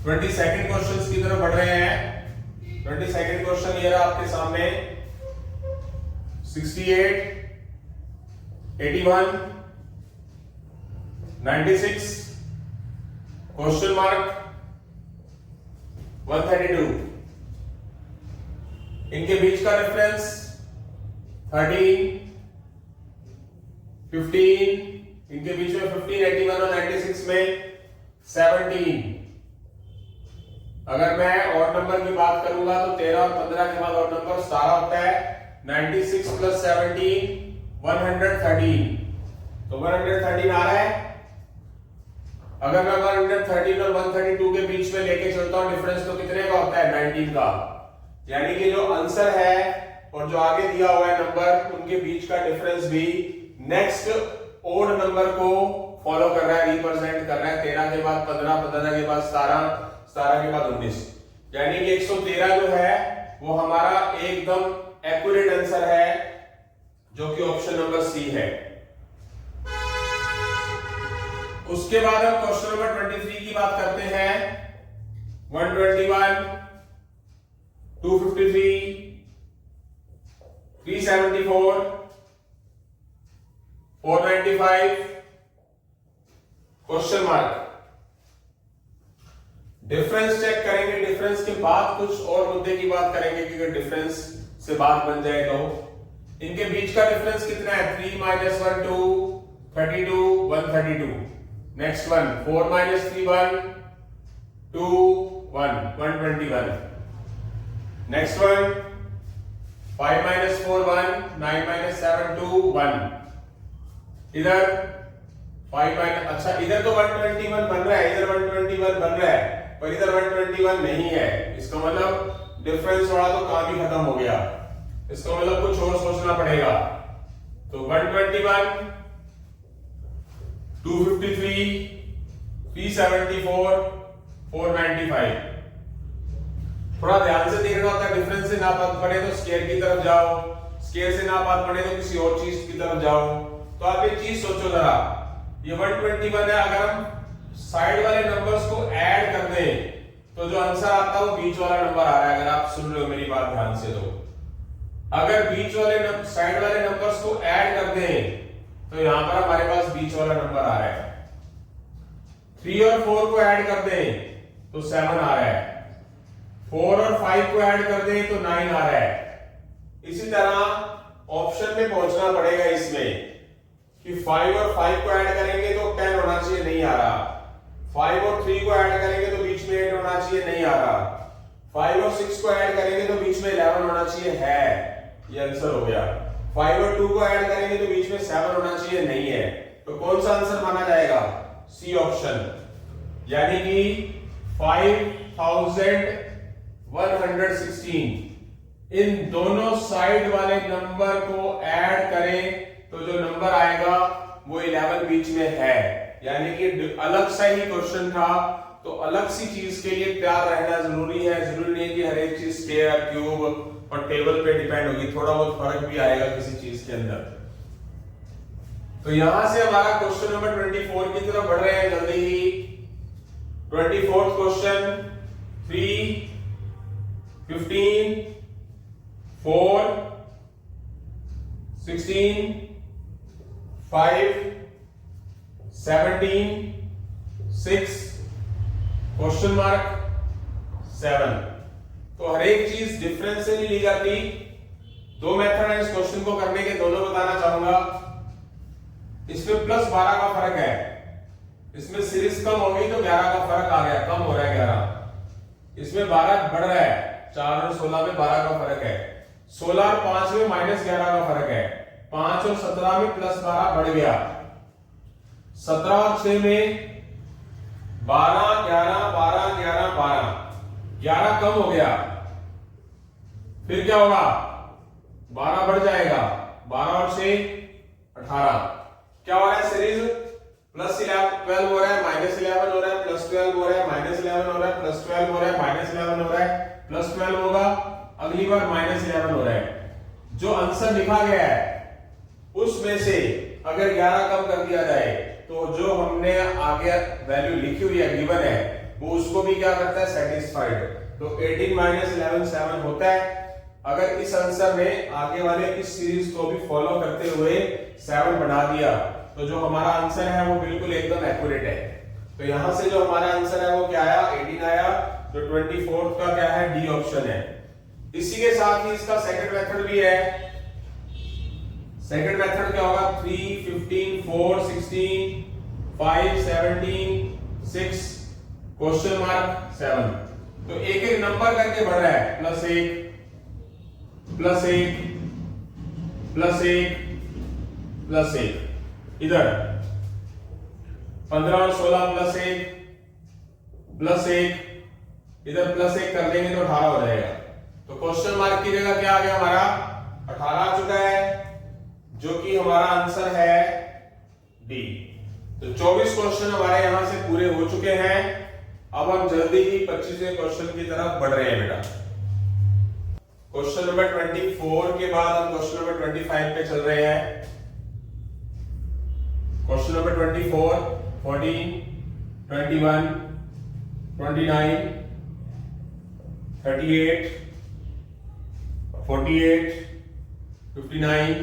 22nd क्वेश्चन की तरफ बढ़ रहे हैं। 22nd क्वेश्चन ये रहा आपके सामने, 68 81 96 क्वेश्चन मार्क 132, इनके बीच का डिफरेंस 13 15, इनके बीच में 15 81 और 96 में 17। अगर मैं ऑड नंबर की बात करूंगा तो 13 और 15 के बाद ऑड नंबर 17 होता है। 96 प्लस 17 113, तो 113 आ रहा है। अगर मैं 113 और 132 के बीच में लेके चलता हूं डिफरेंस, तो कितने का होता है, 19 का। यानी कि जो आंसर है और जो आगे दिया हुआ है नंबर, उनके बीच का डिफरेंस भी नेक्स्ट ओड नंबर को फॉलो कर रहा है, रिप्रेजेंट कर रहा है। 13 के बाद 15, 15 के बाद 17, 17 के बाद 19, यानी कि 113 जो है वो हमारा एकदम एक्यूरेट आंसर है, जो कि ऑप्शन नंबर सी है। उसके बाद हम क्वेश्चन नंबर 23 की बात करते हैं। 121 253 374 495 क्वेश्चन मार्क। डिफरेंस चेक करेंगे, डिफरेंस के बाद कुछ और मुद्दे की बात करेंगे कि अगर डिफरेंस से बात बन जाए तो। इनके बीच का डिफरेंस कितना है, 3 - 1 2 32 132। Next one 4 - 3 1 2 1 121। Next one 5 - 4 1 9 - 7 2 1। इधर 5 अच्छा इधर तो 121 बन रहा है, इधर 121 बन रहा है, पर इधर 121 नहीं है। इसका मतलब डिफरेंस थोड़ा तो काम ही खत्म हो गया, इसका मतलब कुछ और सोचना पड़ेगा। तो 121 253 374 495। थोड़ा ध्यान से देखना होता है, डिफरेंस से ना बात पड़े तो स्क्वायर की तरफ जाओ, स्क्वायर से ना बात पड़े तो किसी और चीज की तरफ जाओ। तो आप एक चीज सोचो जरा, ये 121 है, अगर हम साइड वाले नंबर्स को ऐड कर दें तो जो आंसर आता है वो बीच वाला नंबर आ रहा है। अगर आप सुन रहे हो मेरी बात ध्यान से, तो अगर बीच वाले साइड वाले नंबर्स को ऐड कर दें तो यहां पर हमारे पास बीच वाला नंबर आ रहा है। 3 और 4 को ऐड कर दें तो 7 आ रहा है, 4 और 5 को ऐड कर दें तो 9 आ रहा है। इसी तरह ऑप्शन में पहुंचना पड़ेगा इसमें कि 5 और 5 को ऐड करेंगे तो 10 होना चाहिए, नहीं आ रहा। 5 और 3 को ऐड करेंगे तो बीच में 8 होना चाहिए, नहीं आ रहा। 5 और 6 को ऐड करेंगे तो बीच में 11 होना चाहिए, है, ये आंसर हो गया। 5 और 2 को ऐड करेंगे तो बीच में 7 होना चाहिए, नहीं है। तो कौन सा आंसर माना जाएगा? सी ऑप्शन, यानी कि 5116। इन दोनों साइड वाले नंबर को ऐड करें तो जो नंबर आएगा वो 11 बीच में है, यानी कि अलग सा ही क्वेश्चन था। तो अलग सी चीज के लिए तैयार रहना जरूरी है। जरूरी नहीं कि हर एक चीज स्क्वायर, क्यूब और टेबल पे डिपेंड होगी, थोड़ा बहुत फर्क भी आएगा किसी चीज के अंदर। तो यहां से हमारा क्वेश्चन नंबर 24 की तरफ बढ़ रहे हैं जल्दी ही। 24th question, 3, 15, 4, 16, 5, 17, 6, question mark 7। तो हर एक चीज डिफरेंस से नहीं ली जाती। दो मेथड है इस क्वेश्चन को करने के, दोनों बताना चाहूंगा। इसमें प्लस 12 का फर्क है, इसमें सीरीज कम हो गई तो 11 का फर्क आ गया, कम हो रहा है 11। इसमें 12 बढ़ रहा है, 4 और 16 में 12 का फर्क है। 16 और 5 में -11 का फर्क है। 5 और 17 में +12 बढ़ गया। 17 और 6 में 12, 11, 12, 11, 12, 11 कम हो गया। फिर क्या होगा? 12 बढ़ जाएगा, 12 और 6 18। क्या हो रहा है? सीरीज +12 हो रहा है, -11 हो रहा है, +12 हो रहा है, -11 हो रहा है, +12 हो रहा है, -11 हो रहा है, +12 होगा, अगली बार -11 हो रहा है। जो आंसर लिखा गया है उसमें से अगर 11 कम कर दिया जाए तो जो हमने आगे वैल्यू लिखी हुई है, गिवन है, वो उसको भी क्या करता है? सेटिस्फाइड। तो 18 - 11 7 होता है। अगर इस आंसर में आगे वाले इस सीरीज को भी फॉलो करते हुए 7 बढ़ा दिया तो जो हमारा आंसर है वो बिल्कुल एकदम एक्यूरेट है। तो यहां से जो हमारा आंसर है वो क्या आया? 18 आया। तो 24th का क्या है? डी ऑप्शन है। इसी के साथ ही इसका सेकंड मेथड भी है। सेकंड मेथड क्या होगा? 3, 15, 4, 16, 5, 17, 6, क्वेश्चन मार्क 7। तो एक एक नंबर करके बढ़ रहा है, +1, +1, +1, +1। इधर 15 और 16 +1, +1, इधर +1 कर देंगे तो 18 हो जाएगा। तो क्वेश्चन मार्क की जगह क्या आ गया हमारा? 18 आ चुका है, जो कि हमारा आंसर है डी। तो 24 क्वेश्चन हमारे यहां से पूरे हो चुके हैं। अब हम जल्दी ही 25वें क्वेश्चन की तरफ बढ़ रहे हैं बेटा। क्वेश्चन नंबर 24 के बाद हम क्वेश्चन नंबर 25 पे चल रहे हैं। Question number 24, 14, 21, 29, 38, 48, 59,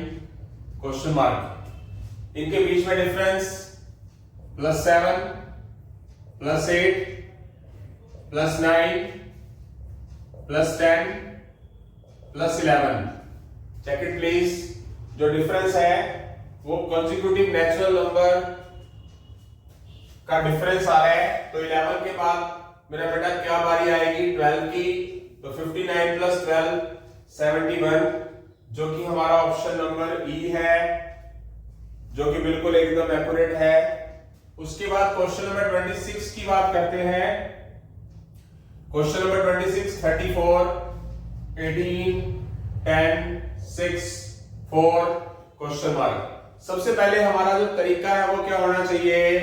question mark. इनके बीच में डिफरेंस +7, +8, +9, +10, +11। Check it please. जो डिफरेंस है वो कंसेक्यूटिव नेचुरल नंबर का डिफरेंस आ रहा है। तो 11 के बाद मेरा बेटा क्या बारी आएगी? 12 की। तो 59 + 12 71, जो कि हमारा ऑप्शन नंबर ई है, जो कि बिल्कुल एकदम एक्यूरेट है। उसके बाद क्वेश्चन नंबर 26 की बात करते हैं। Question number 26, 34, 18, 10, 6, 4, question mark. सबसे पहले हमारा जो तरीका है वो क्या होना चाहिए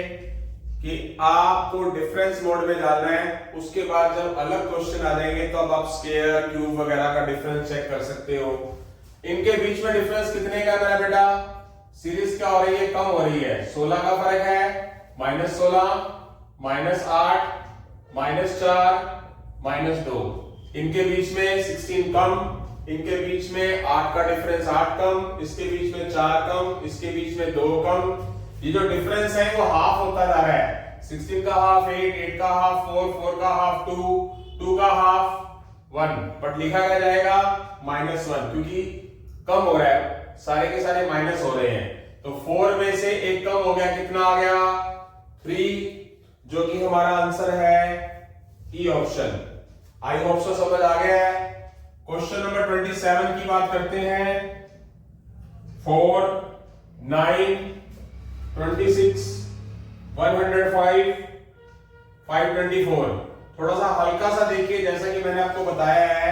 कि आपको डिफरेंस मोड में डालना है। उसके बाद जब अलग क्वेश्चन आ जाएंगे तो अब आप स्क्वायर, क्यूब वगैरह का डिफरेंस चेक कर सकते हो। इनके बीच में डिफरेंस कितने का है बेटा? सीरीज क्या हो रही है? कम हो रही है। 16 का फर्क है, -16, -8, -4, -2। इनके बीच में 16 कम, इनके बीच में 8 का डिफरेंस 8 कम, इसके बीच में 4 कम, इसके बीच में 2 कम। ये जो डिफरेंस है वो हाफ होता जा रहा है। 16 का हाफ 8, 8 का हाफ 4, 4 का हाफ 2, 2 का हाफ 1, बट लिखा क्या जाएगा -1 क्योंकि कम हो रहा है, सारे के सारे माइनस हो रहे हैं। तो 4 में से एक कम हो गया, कितना आ गया 3, जो कि हमारा आंसर है ई ऑप्शन। आई होप सो समझ आ गया है। क्वेश्चन नंबर 27 की बात करते हैं। 4, 9, 26, 105, 524। थोड़ा सा हल्का सा देखिए, जैसा कि मैंने आपको बताया है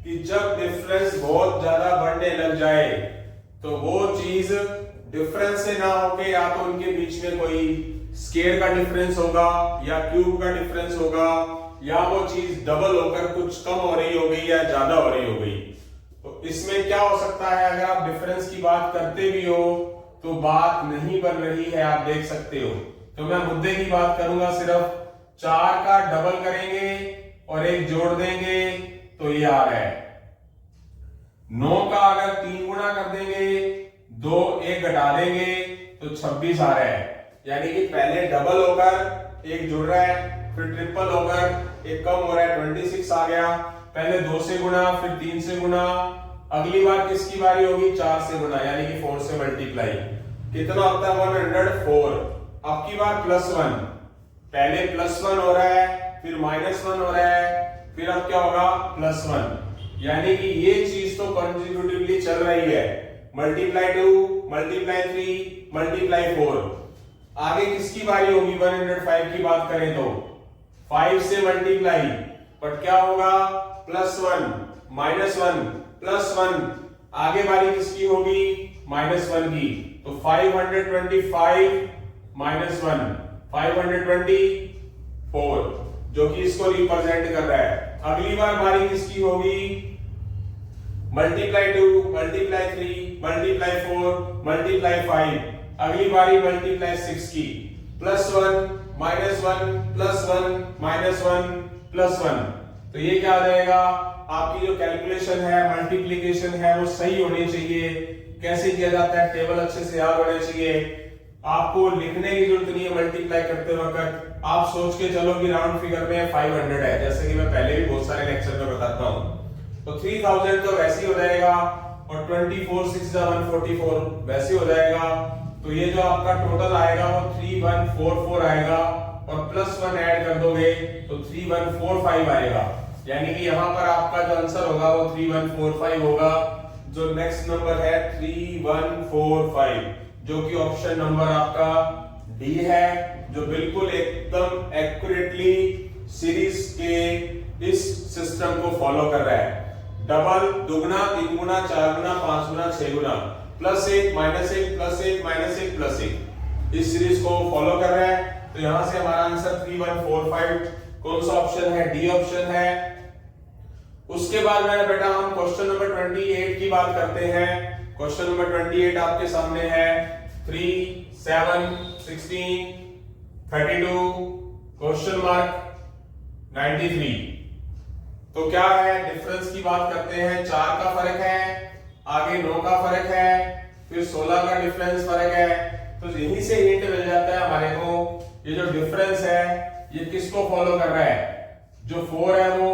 कि जब डिफरेंस बहुत ज्यादा बढ़ने लग जाए तो वो चीज डिफरेंस से ना होके या तो उनके बीच में कोई स्केयर का डिफरेंस होगा या क्यूब का डिफरेंस होगा या वो चीज डबल होकर कुछ कम हो रही हो गई या ज्यादा हो रही हो गई। तो इसमें क्या हो सकता है, अगर आप डिफरेंस की बात करते भी हो तो बात नहीं बन रही है, आप देख सकते हो। तो मैं मुद्दे की बात करूंगा, सिर्फ 4 का डबल करेंगे और एक जोड़ देंगे तो ये आ रहा है। 9 का अगर 3 गुना कर देंगे, 2 1 घटा देंगे तो 26 आ रहा है। यानी कि पहले डबल होकर एक जुड़ रहा है, फिर ट्रिपल होकर एक कम हो रहा है, 26 आ गया। पहले 2 से गुना, फिर 3 से गुना, अगली बार किसकी बारी होगी 4 से गुना, यानी कि 4 से मल्टीप्लाई, कितना होता है 104। अब की बार +1, पहले +1 हो रहा है, फिर -1 हो रहा है, फिर अब क्या होगा +1, यानी कि ये चीज तो कंसेक्यूटिवली चल रही है। Multiply 2, multiply 3, multiply 4। आगे किसकी बारी होगी 105 की बात करें तो 5 से मल्टीप्लाई, बट क्या होगा +1, -1, +1, आगे बारी किसकी होगी -1 की, तो 525 -1, 524, जो कि इसको रिप्रेजेंट कर रहा है। अगली बार बारी किसकी होगी मल्टीप्लाई 2, मल्टीप्लाई 3, मल्टीप्लाई 4, मल्टीप्लाई 5, अगली बारी मल्टीप्लाई 6 की, +1, -1, +1, -1, +1। तो ये क्या आ जाएगा, आपकी जो कैलकुलेशन है, मल्टीप्लिकेशन है, वो सही होनी चाहिए। कैसे किया जाता है, टेबल अच्छे से याद होने चाहिए, आपको लिखने की जरूरत नहीं है। मल्टीप्लाई करते वक्त आप सोच के चलो कि राउंड फिगर में 500 है, जैसे कि मैं पहले भी बहुत सारे लेक्चर में बताता हूँ। तो 3000 तो वैसे ही हो जाएगा और 24 6 144 वैसे हो जाएगा। तो ये जो आपका टोटल आएगा वो 3144 आएगा और +1 ऐड कर दोगे तो 3145 आएगा। यानी कि यहाँ पर आपका जो आंसर होगा वो 3145 होगा। जो नेक्स्ट नंबर है 3145, जो कि ऑप्शन नंबर आपका डी है, जो बिल्कुल एकदम एक्यूरेटली सीरीज के इस सिस्टम को फॉलो कर रहा है। डबल, दुगुना, 3 गुना, 4 गुना, 5 गुना, 6 गुना, +1 -1 +1 -1 +1, इस सीरीज को फॉलो कर रहा है। तो यहां से हमारा आंसर 3145 कौन सा ऑप्शन है, डी ऑप्शन है। उसके बाद मेरा बेटा हम क्वेश्चन नंबर 28 की बात करते हैं। क्वेश्चन नंबर 28 आपके सामने है 3, 7, 16, 32, क्वेश्चन मार्क 93। तो क्या है, डिफरेंस की बात करते हैं। 4 का फर्क है, आगे 9 का फर्क है, फिर 16 का डिफरेंस फर्क है। तो यहीं से हिंट मिल जाता है हमारे को, ये जो डिफरेंस है ये किसको फॉलो कर रहा है। जो 4 है वो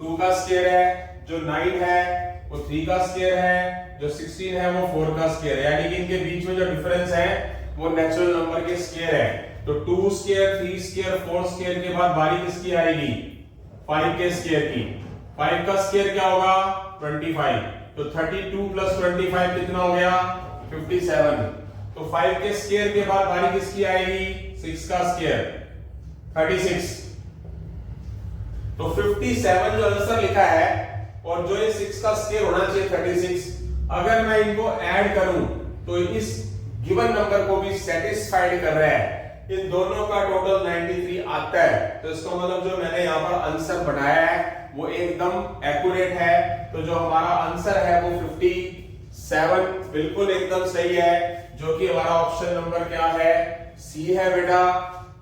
2 का स्क्वायर है, जो 9 है वो 3 का स्क्वायर है, जो 16 है वो 4 का स्क्वायर है। यानी कि इनके बीच में जो डिफरेंस है वो नेचुरल नंबर के स्क्वायर है। तो 2 स्क्वायर, 3 स्क्वायर, 4 स्क्वायर के बाद बारी किसकी आएगी 5 के स्क्वायर की। 5 का स्क्वायर क्या होगा 25। तो 32 + 25 कितना हो गया 57। तो 5 के स्क्वायर के बाद बारी किसकी आएगी 6 का स्क्वायर 36। तो 57 जो आंसर लिखा है और जो ये 6 का स्क्वायर होना चाहिए 36, अगर मैं इनको ऐड करूं तो इस गिवन नंबर को भी सेटिस्फाइड कर रहा है। इन दोनों का टोटल 93 आता है। तो इसका मतलब जो मैंने यहाँ पर आंसर बनाया है वो एकदम एक्यूरेट है। तो जो हमारा आंसर है वो 57 बिल्कुल एकदम सही है, जो कि हमारा ऑप्शन नंबर क्या है सी है बेटा।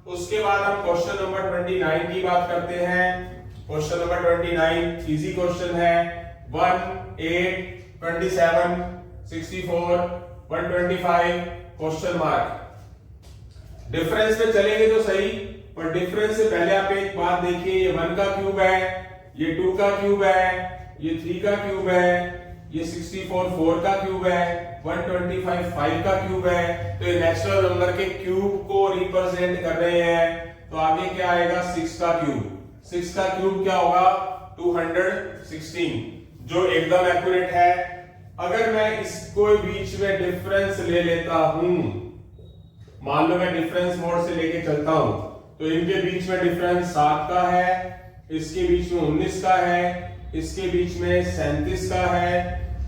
उसके बाद हम क्वेश्चन नंबर 29 की बात करते हैं। क्वेश्चन नंबर 29 इजी क्वेश्चन है। 1, 8, 27, 64, 125 क्वेश्चन मार्क। डिफरेंस पे चलेंगे तो सही, पर डिफरेंस से पहले आप एक बात देखिए, ये 1 का क्यूब है, ये 2 का क्यूब है, ये 3 का क्यूब है, ये 64 4 का क्यूब है, 125 5 का क्यूब है। तो ये नेचुरल नंबर के क्यूब को रिप्रेजेंट कर रहे हैं। तो आगे क्या आएगा, 6 का क्यूब। 6 का क्यूब क्या होगा, 216, जो एकदम एक्यूरेट है। अगर मैं इसको बीच में डिफरेंस ले लेता हूं, मान लो मैं डिफरेंस मोड से लेके चलता हूं, तो इनके बीच में डिफरेंस 7 का है, इसके बीच में 19 का है, इसके बीच में 37 का है,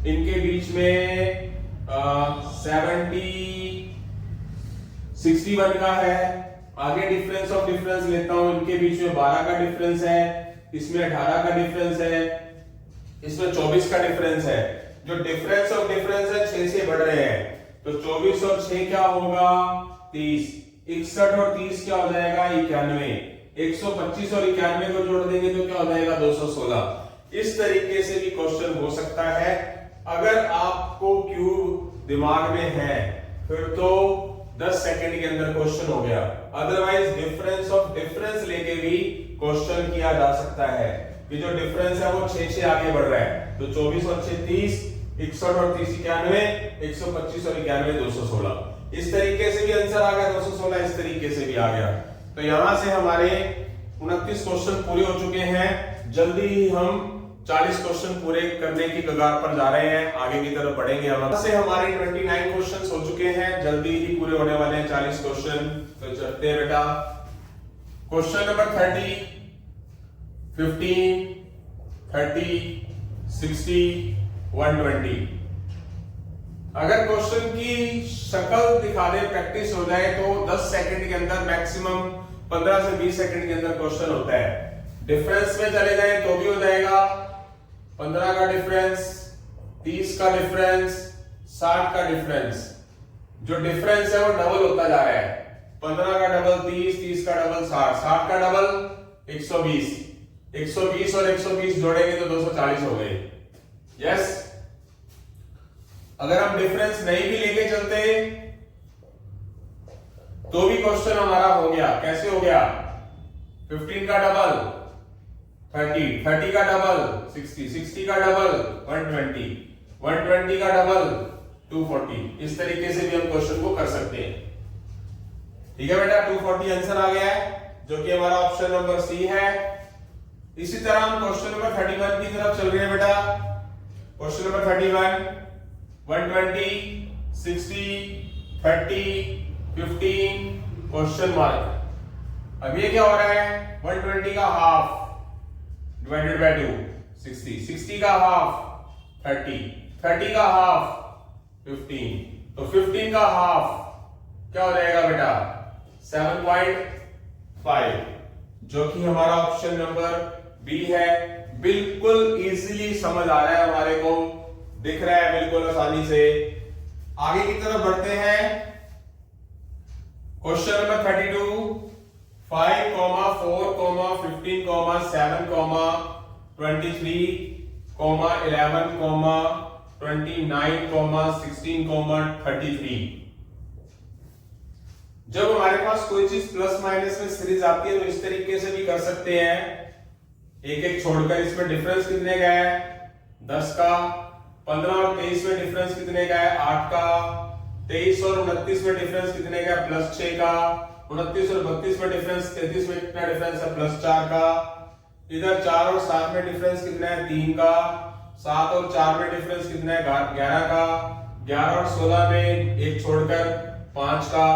इनके बीच में 61 का है। आगे डिफरेंस ऑफ डिफरेंस लेता हूं, इनके बीच में 12 का डिफरेंस है, इसमें 18 का डिफरेंस है, इसमें 24 का डिफरेंस है। जो डिफरेंस ऑफ डिफरेंस है 6 से बढ़ रहे हैं, तो 24 और 6 क्या होगा, 30। 61 और 30 क्या हो जाएगा, 91। 125 और 91 को जोड़ देंगे तो क्या हो जाएगा, 216। इस तरीके से भी क्वेश्चन हो सकता है। अगर आपको क्यूब दिमाग में है फिर तो 10 सेकंड के अंदर क्वेश्चन हो गया। अदरवाइज डिफरेंस ऑफ डिफरेंस लेके भी क्वेश्चन किया जा सकता है कि जो डिफरेंस है वो 6 से आगे बढ़ रहा है। तो 24 और 6 30, 61 और 30 91, 125 और 91 216। इस तरीके से भी आंसर आ गया 216, इस तरीके से भी आ गया। तो यहां से हमारे 29 क्वेश्चन पूरे हो चुके हैं। जल्दी ही हम 40 क्वेश्चन पूरे करने की कगार पर जा रहे हैं, आगे की तरफ बढ़ेंगे। हम से हमारे 29 क्वेश्चंस हो चुके हैं, जल्दी ही पूरे होने वाले हैं 40 क्वेश्चन। तो चलते हैं बेटा, क्वेश्चन नंबर 30, 15, 30, 60, 120। अगर क्वेश्चन की शक्ल दिखा दे, प्रैक्टिस हो जाए तो 10 सेकंड के अंदर, मैक्सिमम 15 से 20 सेकंड के अंदर क्वेश्चन होता है। डिफरेंस में चले जाए तो भी हो जाएगा। 15 का डिफरेंस, 30 का डिफरेंस, 60 का डिफरेंस। जो डिफरेंस है वो डबल होता जा रहा है। 15 का डबल 30, 30 का डबल 60, 60 का डबल 120, 120 और 120 जोड़ेंगे तो 240 हो गए। यस। अगर हम डिफरेंस नहीं भी लेके चलते तो भी क्वेश्चन हमारा हो गया। कैसे हो गया, 15 का डबल 30, 30 का डबल 60, 60 का डबल 120, 120 का डबल 240। इस तरीके से भी हम क्वेश्चन को कर सकते हैं। ठीक है बेटा, 240 आंसर आ गया है, जो कि हमारा ऑप्शन नंबर सी है। इसी तरह हम क्वेश्चन नंबर 31 की तरफ चल रहे हैं बेटा। Question number 31, 120, 60, 30, 15, question mark. अब ये क्या हो रहा है, 120 का हाफ डिवाइडेड बाय 2, 60, 60 का हाफ 30, 30 का हाफ 15, तो 15 का हाफ क्या हो जाएगा बेटा, 7.5, जो कि हमारा ऑप्शन नंबर बी है। बिल्कुल इजीली समझ आ रहा है हमारे को, दिख रहा है बिल्कुल आसानी से। आगे की तरफ बढ़ते हैं। Question number 32, 5, 4, 15, 7, 23, 11, 29, 16, 33। जब हमारे पास कोई चीज प्लस माइनस में सीरीज आती है तो इस तरीके से भी कर सकते हैं, एक एक छोड़कर। इसमें डिफरेंस कितने का है, 10 का। 15 और 23 में डिफरेंस कितने का है, 8 का। 23 और 29 में डिफरेंस कितने का है, प्लस 6 का। 29 और 32 में डिफरेंस, 33 में कितना डिफरेंस है, प्लस 4 का। इधर 4 और 7 में डिफरेंस कितना है, 3 का। 7 और 4 में डिफरेंस कितना है, 11 का। 11 और 16 में एक छोड़कर 5 का।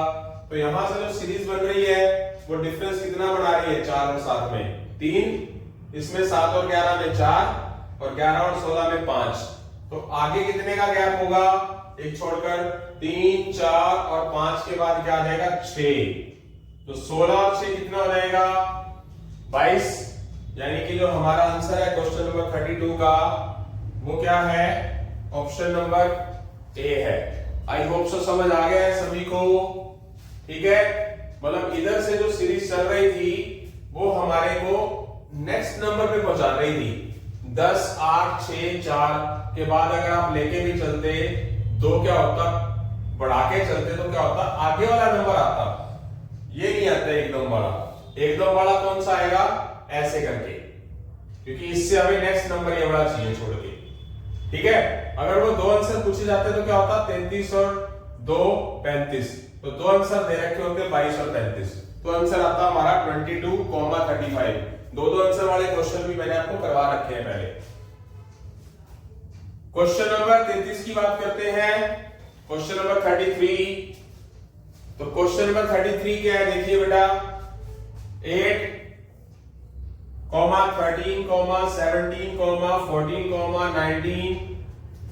तो यहां से जो सीरीज बन रही है वो डिफरेंस कितना बना रही है, 4 और 7 में 3, इसमें 7 और 11 में 4, और 11 और 16 में 5। तो आगे कितने का गैप होगा, एक छोड़कर 3, 4 और 5 के बाद क्या आ जाएगा, 6। तो 16 और 6 कितना हो जाएगा, 22। यानी कि जो हमारा आंसर है क्वेश्चन नंबर 32 का, वो क्या है, ऑप्शन नंबर ए है। आई होप सो समझ आ गया है सभी को। ठीक है, मतलब इधर से जो सीरीज चल रही थी वो हमारे को नेक्स्ट नंबर पे पहुंचा रही थी। 10, 8, 6, 4 के बाद अगर आप लेके भी चलते तो क्या होता, बढ़ा के चलते तो क्या होता, आगे वाला नंबर आता। ये नहीं आता एकदम बड़ा, एकदम बड़ा कौन सा आएगा, ऐसे करके, क्योंकि इससे हमें नेक्स्ट नंबर ये बड़ा चाहिए छोड़ के। ठीक है, अगर वो दो आंसर पूछे जाते तो क्या होता, 33 और 2 35, तो दो आंसर दे रखे होते 22 और 33, तो आंसर आता हमारा 22,35। दो आंसर वाले क्वेश्चन भी मैंने आपको करवा रखे हैं पहले। क्वेश्चन नंबर 33 की बात करते हैं, क्वेश्चन नंबर 33। तो क्वेश्चन नंबर 33 क्या है, देखिए बेटा, 8, 13, 17, 14, 19,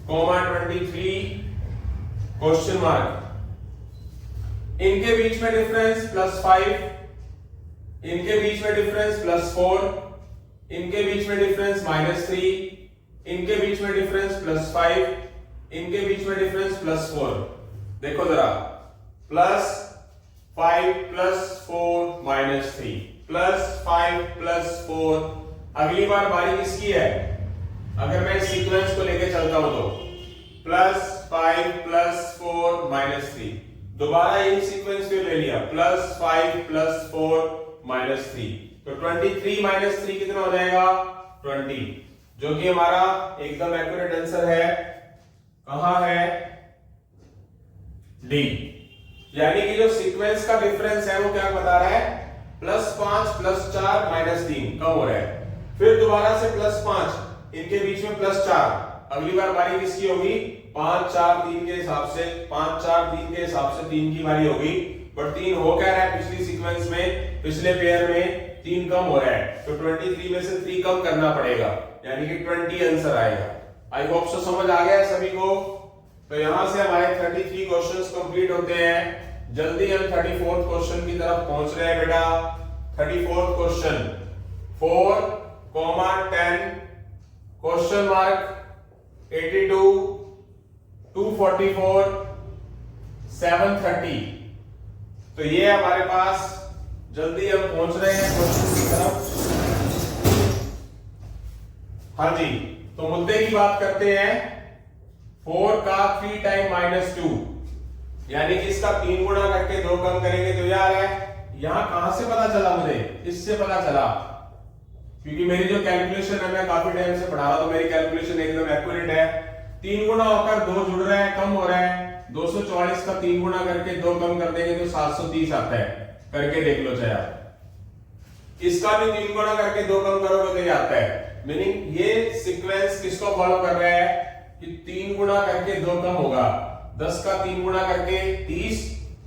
23, क्वेश्चन मार्क। इनके बीच में डिफरेंस +5, इनके बीच में डिफरेंस +4, इनके बीच में डिफरेंस -3, इनके बीच में डिफरेंस +5, इनके बीच में डिफरेंस +4। देखो जरा, +5 +4 -3, +5 +4। अगली बार बारी किसकी है, अगर मैं इस सीक्वेंस को लेके चलता हूं तो +5 +4 -3, दोबारा ये सीक्वेंस फिर ले लिया, +5 +4 -3, तो 23 -3 कितना हो जाएगा, 20, जो कि हमारा एकदम एक्यूरेट आंसर है। कहां है, डी। यानी कि जो सीक्वेंस का डिफरेंस है वो क्या बता रहा है, +5 +4 -3 कम हो रहा है, फिर दोबारा से +5, इनके बीच में +4, अगली बार बारी किसकी होगी, 5 4 3 के हिसाब से, 5 4 3 के हिसाब से 3 की बारी होगी, बट 3 हो क्या रहा है, पिछली सीक्वेंस में, पिछले पेयर में 3 कम हो रहा है, तो 23 में से 3 कम करना पड़ेगा, यानी कि 20 आंसर आएगा। आई होप सो समझ आ गया है सभी को। तो यहां से हमारे 33 क्वेश्चंस कंप्लीट होते हैं। जल्दी हम 34th क्वेश्चन की तरफ पहुंच रहे हैं बेटा। 34th question, 4, 10, question mark, 82, 244, 730। तो ये हमारे पास, जल्दी हम पहुंच रहे हैं क्वेश्चन की तरफ। हाँ जी, तो मुद्दे की बात करते हैं। 4 का 3 टाइम -2, यानी कि इसका 3 गुना करके 2 कम करेंगे तो यार है, यहां कहां से पता चला मुझे, इससे पता चला, क्योंकि मेरी जो कैलकुलेशन है, मैं काफी टाइम से पढ़ा रहा, तो मेरी कैलकुलेशन एकदम एक्यूरेट है। 3 गुना होकर 2 जुड़ रहा है, कम हो रहा है, 244 का 3 गुना करके 2 कम कर देंगे तो 730 आता है, करके देख लो चाहे आप। इसका भी 3 गुना करके 2 कम करोगे तो ये आता है, मीनिंग ये सीक्वेंस किसको फॉलो कर रहा है कि 3 गुना करके 2 कम होगा। 10 का 3 गुना करके 30,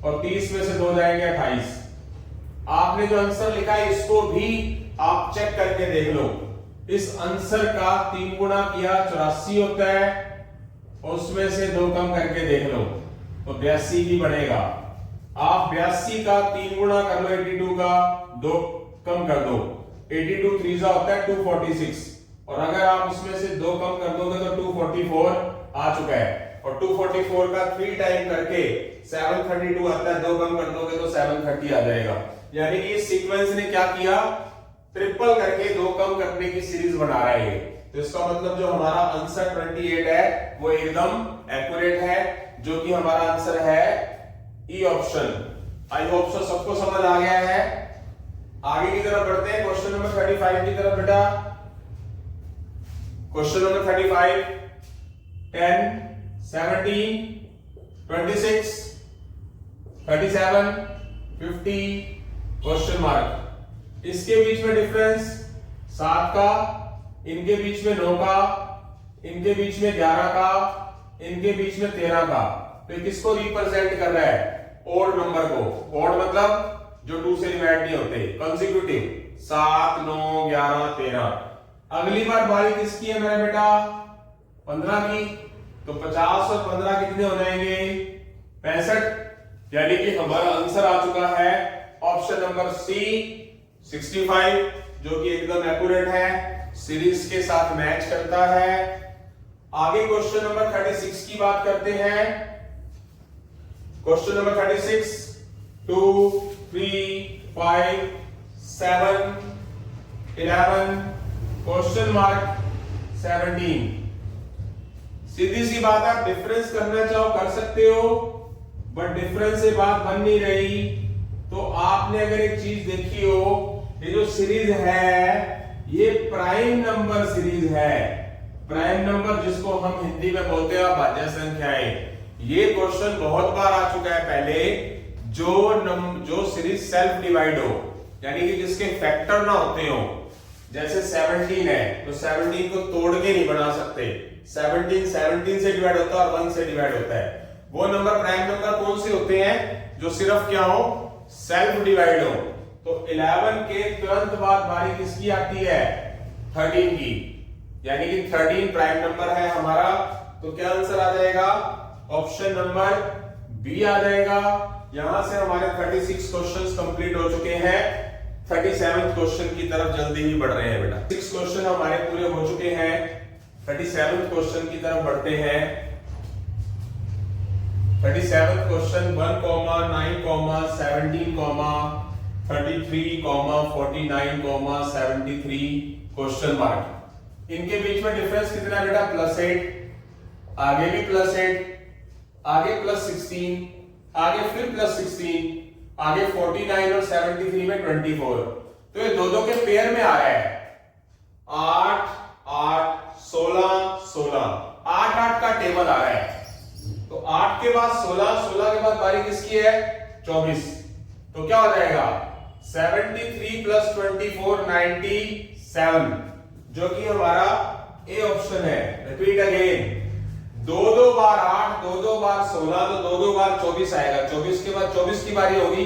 और 30 में से 2 जाएंगे 28। आपने जो आंसर लिखा है इसको भी आप चेक करके देख लो, इस आंसर का 3 गुना किया 84 होता है, और उसमें से 2 कम करके देख लो तो 82 ही बनेगा। आप 82 का 3 गुना कर लो 82 का, 2 कम कर दो, 82 3 होता है 246, और अगर आप उसमें से 2 कम कर दोगे तो 244 आ चुका है, और 244 का 3 टाइम करके 732 आता है, 2 कम कर दोगे तो 730 आ जाएगा। यानी कि इस सीक्वेंस ने क्या किया, ट्रिपल करके 2 कम करने की सीरीज बना रहा है ये। तो इसका मतलब जो हमारा आंसर 28 है वो एकदम एक्यूरेट है, जो कि हमारा आंसर है ई ऑप्शन। आई होप सो सबको समझ आ गया है। आगे की तरफ बढ़ते हैं, क्वेश्चन नंबर 35 की तरफ बेटा। Question number 35, 10, 17, 26, 37, 50, question mark. इसके बीच में डिफरेंस 7 का, इनके बीच में 9 का, इनके बीच में 11 का, इनके बीच में 13 का। तो किसको रिप्रेजेंट कर रहा है, ओड नंबर को। ओड मतलब जो 2 से डिवाइड नहीं होते, कंसेक्यूटिव, 7, 9, 11, 13। अगली बार बारी किसकी है मेरा बेटा, 15 की, तो 50 और 15 कितने हो जाएंगे, 65। यानी कि हमारा आंसर आ चुका है ऑप्शन नंबर सी, 65, जो कि एकदम एक्यूरेट है, सीरीज के साथ मैच करता है। आगे क्वेश्चन नंबर 36 की बात करते हैं। Question number 36, 2, 3, 5, 7, 11, question mark 17। सीधी सी बात है, डिफरेंस करना चाहो कर सकते हो, बट डिफरेंस से बात बन नहीं रही, तो आपने अगर एक चीज देखी हो, ये जो सीरीज है ये प्राइम नंबर सीरीज है। प्राइम नंबर जिसको हम हिंदी में बोलते हैं भाज्य संख्याएं। ये क्वेश्चन बहुत बार आ चुका है पहले। जो सीरीज सेल्फ डिवाइड हो, यानी कि जिसके फैक्टर ना होते हो, जैसे 17 है तो 17 को तोड़ के नहीं बना सकते। 17 से डिवाइड होता है और 1 से डिवाइड होता है। वो नंबर प्राइम नंबर कौन से होते हैं? जो सिर्फ क्या हो, सेल्फ डिवाइड हो। तो 11 के तुरंत बाद बारी किसकी आती है? 13 की, यानी कि 13 प्राइम नंबर है हमारा। तो क्या आंसर आ जाएगा? ऑप्शन नंबर बी आ जाएगा। यहां से हमारे 36 क्वेश्चंस कंप्लीट हो चुके हैं। 37 क्वेश्चन की तरफ जल्दी ही बढ़ रहे हैं बेटा। 6 क्वेश्चन हमारे पूरे हो चुके हैं। 37 क्वेश्चन की तरफ बढ़ते हैं। 37 क्वेश्चन 1, 9, 17, 33, 49, 73 क्वेश्चन मार्क। इनके बीच में डिफरेंस कितना है बेटा? +8, आगे भी +8, आगे +16, आगे फिर +16, आगे 49 और 73 में 24। तो ये दो के पेयर में आ रहा है। 8, 8, 16, 16, 8, 8 का टेबल आ रहा है। तो 8 के बाद 16, 16 के बाद बारी किसकी है? 24। तो क्या हो जाएगा? 73 + 24 97, जो कि हमारा ए ऑप्शन है। रिपीट अगेन, 2 बार 8, 2 बार 16, तो 2 बार 24 आएगा। 24 के बाद 24 की बारी होगी।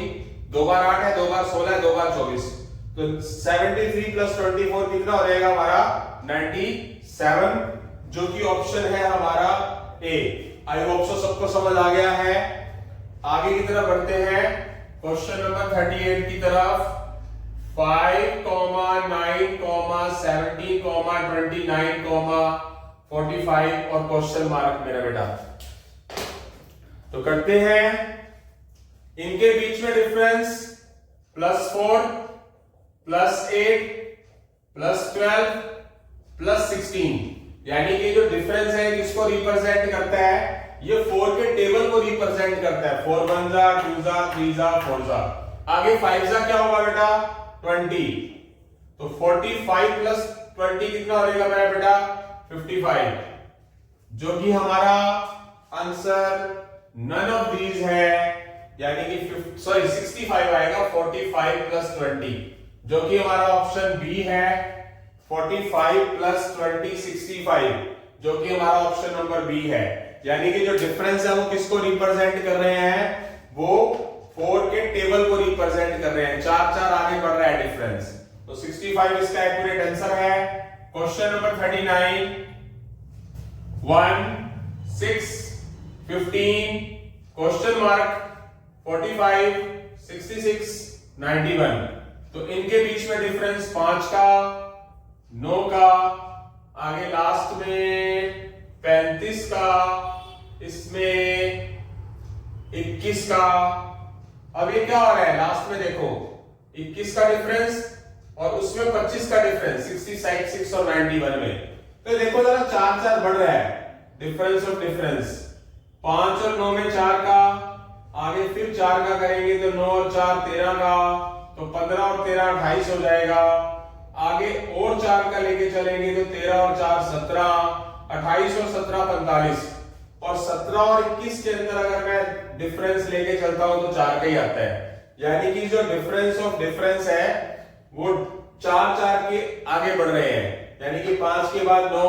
2 बार 8 है, 2 बार 16 है, 2 बार 24। तो 73 + 24 कितना हो जाएगा हमारा? 97, जो कि ऑप्शन है हमारा ए। आई होप सो सबको समझ आ गया है। आगे की तरफ बढ़ते हैं, क्वेश्चन नंबर 38 की तरफ। 5, 9, 17, 29, 45 और क्वेश्चन मार्क मेरा बेटा। तो करते हैं, इनके बीच में डिफरेंस +4, +8, +12, +16, यानी कि जो डिफरेंस है किसको रिप्रेजेंट करता है? ये 4 के टेबल को रिप्रेजेंट करता है। 4 1 जा, 2 जा, 3 जा, 4 जा। आगे 5 जा क्या होगा बेटा? 20। तो 45 + 20 कितना हो जाएगा मेरा बेटा? 55, जो कि हमारा आंसर नन ऑफ दीज है, यानी कि 65 आएगा। 45 + 20, जो कि हमारा ऑप्शन बी है। 45 + 20 65, जो कि हमारा ऑप्शन नंबर बी है। यानी कि जो डिफरेंस है वो किसको रिप्रेजेंट कर रहे हैं? वो 4 के टेबल को रिप्रेजेंट कर रहे हैं। 4 आगे बढ़ रहा है डिफरेंस। तो 65 इसका एक्यूरेट आंसर है। Question number 39, 1, 6, 15, question mark, 45, 66, 91। तो इनके बीच में डिफरेंस 5 का, 9 का, आगे लास्ट में 35 का, इसमें 21 का। अब ये क्या हो रहा है? लास्ट में देखो 21 का डिफरेंस और उसमें 25 का डिफरेंस 66 और 91 में। तो देखो जरा 4 बढ़ रहा है डिफरेंस ऑफ डिफरेंस। 5 और 9 में 4 का, आगे फिर 4 का करेंगे तो 9 और 4 13 का, तो 15 और 13 28 हो जाएगा। आगे और 4 का लेके चलेंगे तो 13 और 4 17, 28 और 17 45, और 17 और 21 के अंदर अगर मैं डिफरेंस लेके चलता हूं तो 4 का ही आता है। यानी कि जो डिफरेंस ऑफ डिफरेंस है वो 4 के आगे बढ़ रहे हैं। यानी कि 5 के बाद 9,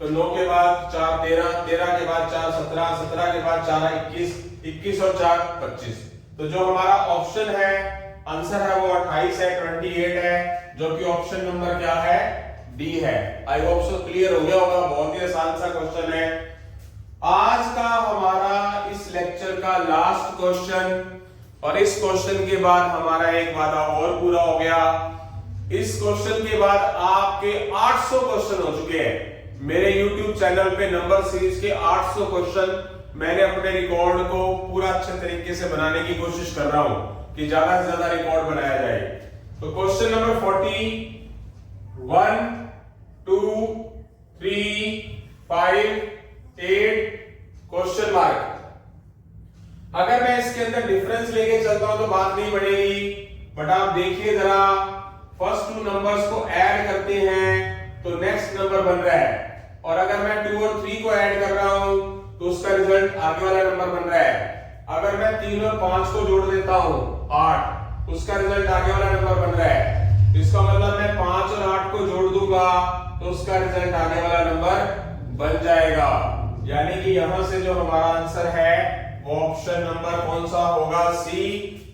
तो 9 के बाद 4 13, 13 के बाद 4 17, 17 के बाद 4 21, 21 और 4 25। तो जो हमारा ऑप्शन है, आंसर है वो 28 है, 28 है, जो कि ऑप्शन नंबर क्या है? डी है। आई होप सो क्लियर हो गया होगा। बहुत ही आसान सा क्वेश्चन है। आज का हमारा इस लेक्चर का लास्ट क्वेश्चन, और इस क्वेश्चन के बाद हमारा एक वादा और पूरा हो गया। इस क्वेश्चन के बाद आपके 800 क्वेश्चन हो चुके हैं। मेरे YouTube चैनल पे नंबर सीरीज के 800 क्वेश्चन मैंने अपने रिकॉर्ड को पूरा अच्छे तरीके से बनाने की कोशिश कर रहा हूं कि ज्यादा से ज्यादा रिकॉर्ड बनाया जाए। तो क्वेश्चन नंबर 40, 1, 2, 3, 5, 8 क्वेश्चन मार्क। अगर मैं इसके अंदर डिफरेंस लेके चलता हूं तो बात नहीं बढ़ेगी, बट आप देखिए जरा, फर्स्ट टू नंबर्स को ऐड करते हैं तो नेक्स्ट नंबर बन रहा है, और अगर मैं 2 और 3 को ऐड कर रहा हूं तो उसका रिजल्ट आगे वाला नंबर बन रहा है। अगर मैं 3 और 5 को जोड़ देता हूं 8, उसका रिजल्ट आगे वाला नंबर बन रहा है। इसका मतलब मैं 5 और 8 को जोड़ दूंगा तो उसका रिजल्ट आगे वाला नंबर बन जाएगा। यानी कि यहां से जो हमारा आंसर है वो ऑप्शन नंबर कौन सा होगा? सी।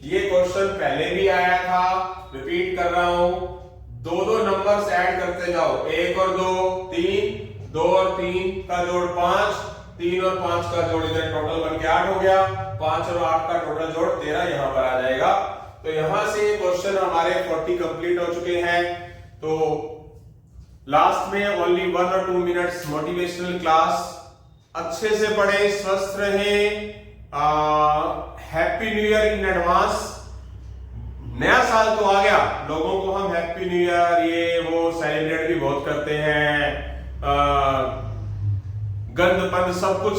ये क्वेश्चन पहले भी आया था, रिपीट कर रहा हूं। दो नंबर्स ऐड करते जाओ, 1 और 2 3, 2 और 3 का जोड़ 5, 3 और 5 का जोड़ इधर टोटल बन के 8 हो गया, 5 और 8 का टोटल जोड़ 13 यहां पर आ जाएगा। तो यहां से क्वेश्चन हमारे 40 कंप्लीट हो चुके हैं। तो लास्ट में ओनली 1 और 2 मिनट्स मोटिवेशनल क्लास। अच्छे से पढ़े, स्वस्थ रहें, happy new year in advance. नया साल तो आ गया, लोगों को हम हैप्पी न्यू ईयर ये वो सेलिब्रेट भी बहुत करते हैं, गंद पंद सब कुछ,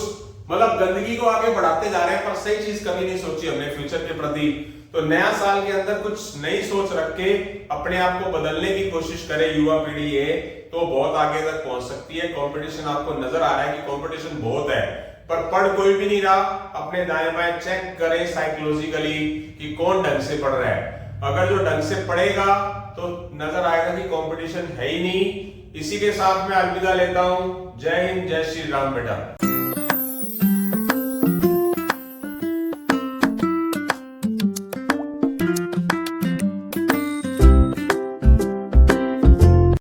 मतलब गंदगी को आगे बढ़ाते जा रहे हैं, पर सही चीज कभी नहीं सोची हमने फ्यूचर के प्रति। तो नया साल के अंदर कुछ नई सोच रख के अपने आप को बदलने की कोशिश करे युवा पीढ़ी, ये तो बहुत आगे तक पहुंच सकती है। कंपटीशन आपको नजर आ रहा है कि कंपटीशन बहुत है, पर पढ़ कोई भी नहीं रहा। अपने दाएं बाएं चेक करें साइकोलॉजिकली कि कौन ढंग से पढ़ रहा है। अगर जो ढंग से पढ़ेगा तो नजर आएगा कि कंपटीशन है ही नहीं। इसी के साथ मैं अलविदा लेता हूं। जय हिंद, जय श्री राम बेटा।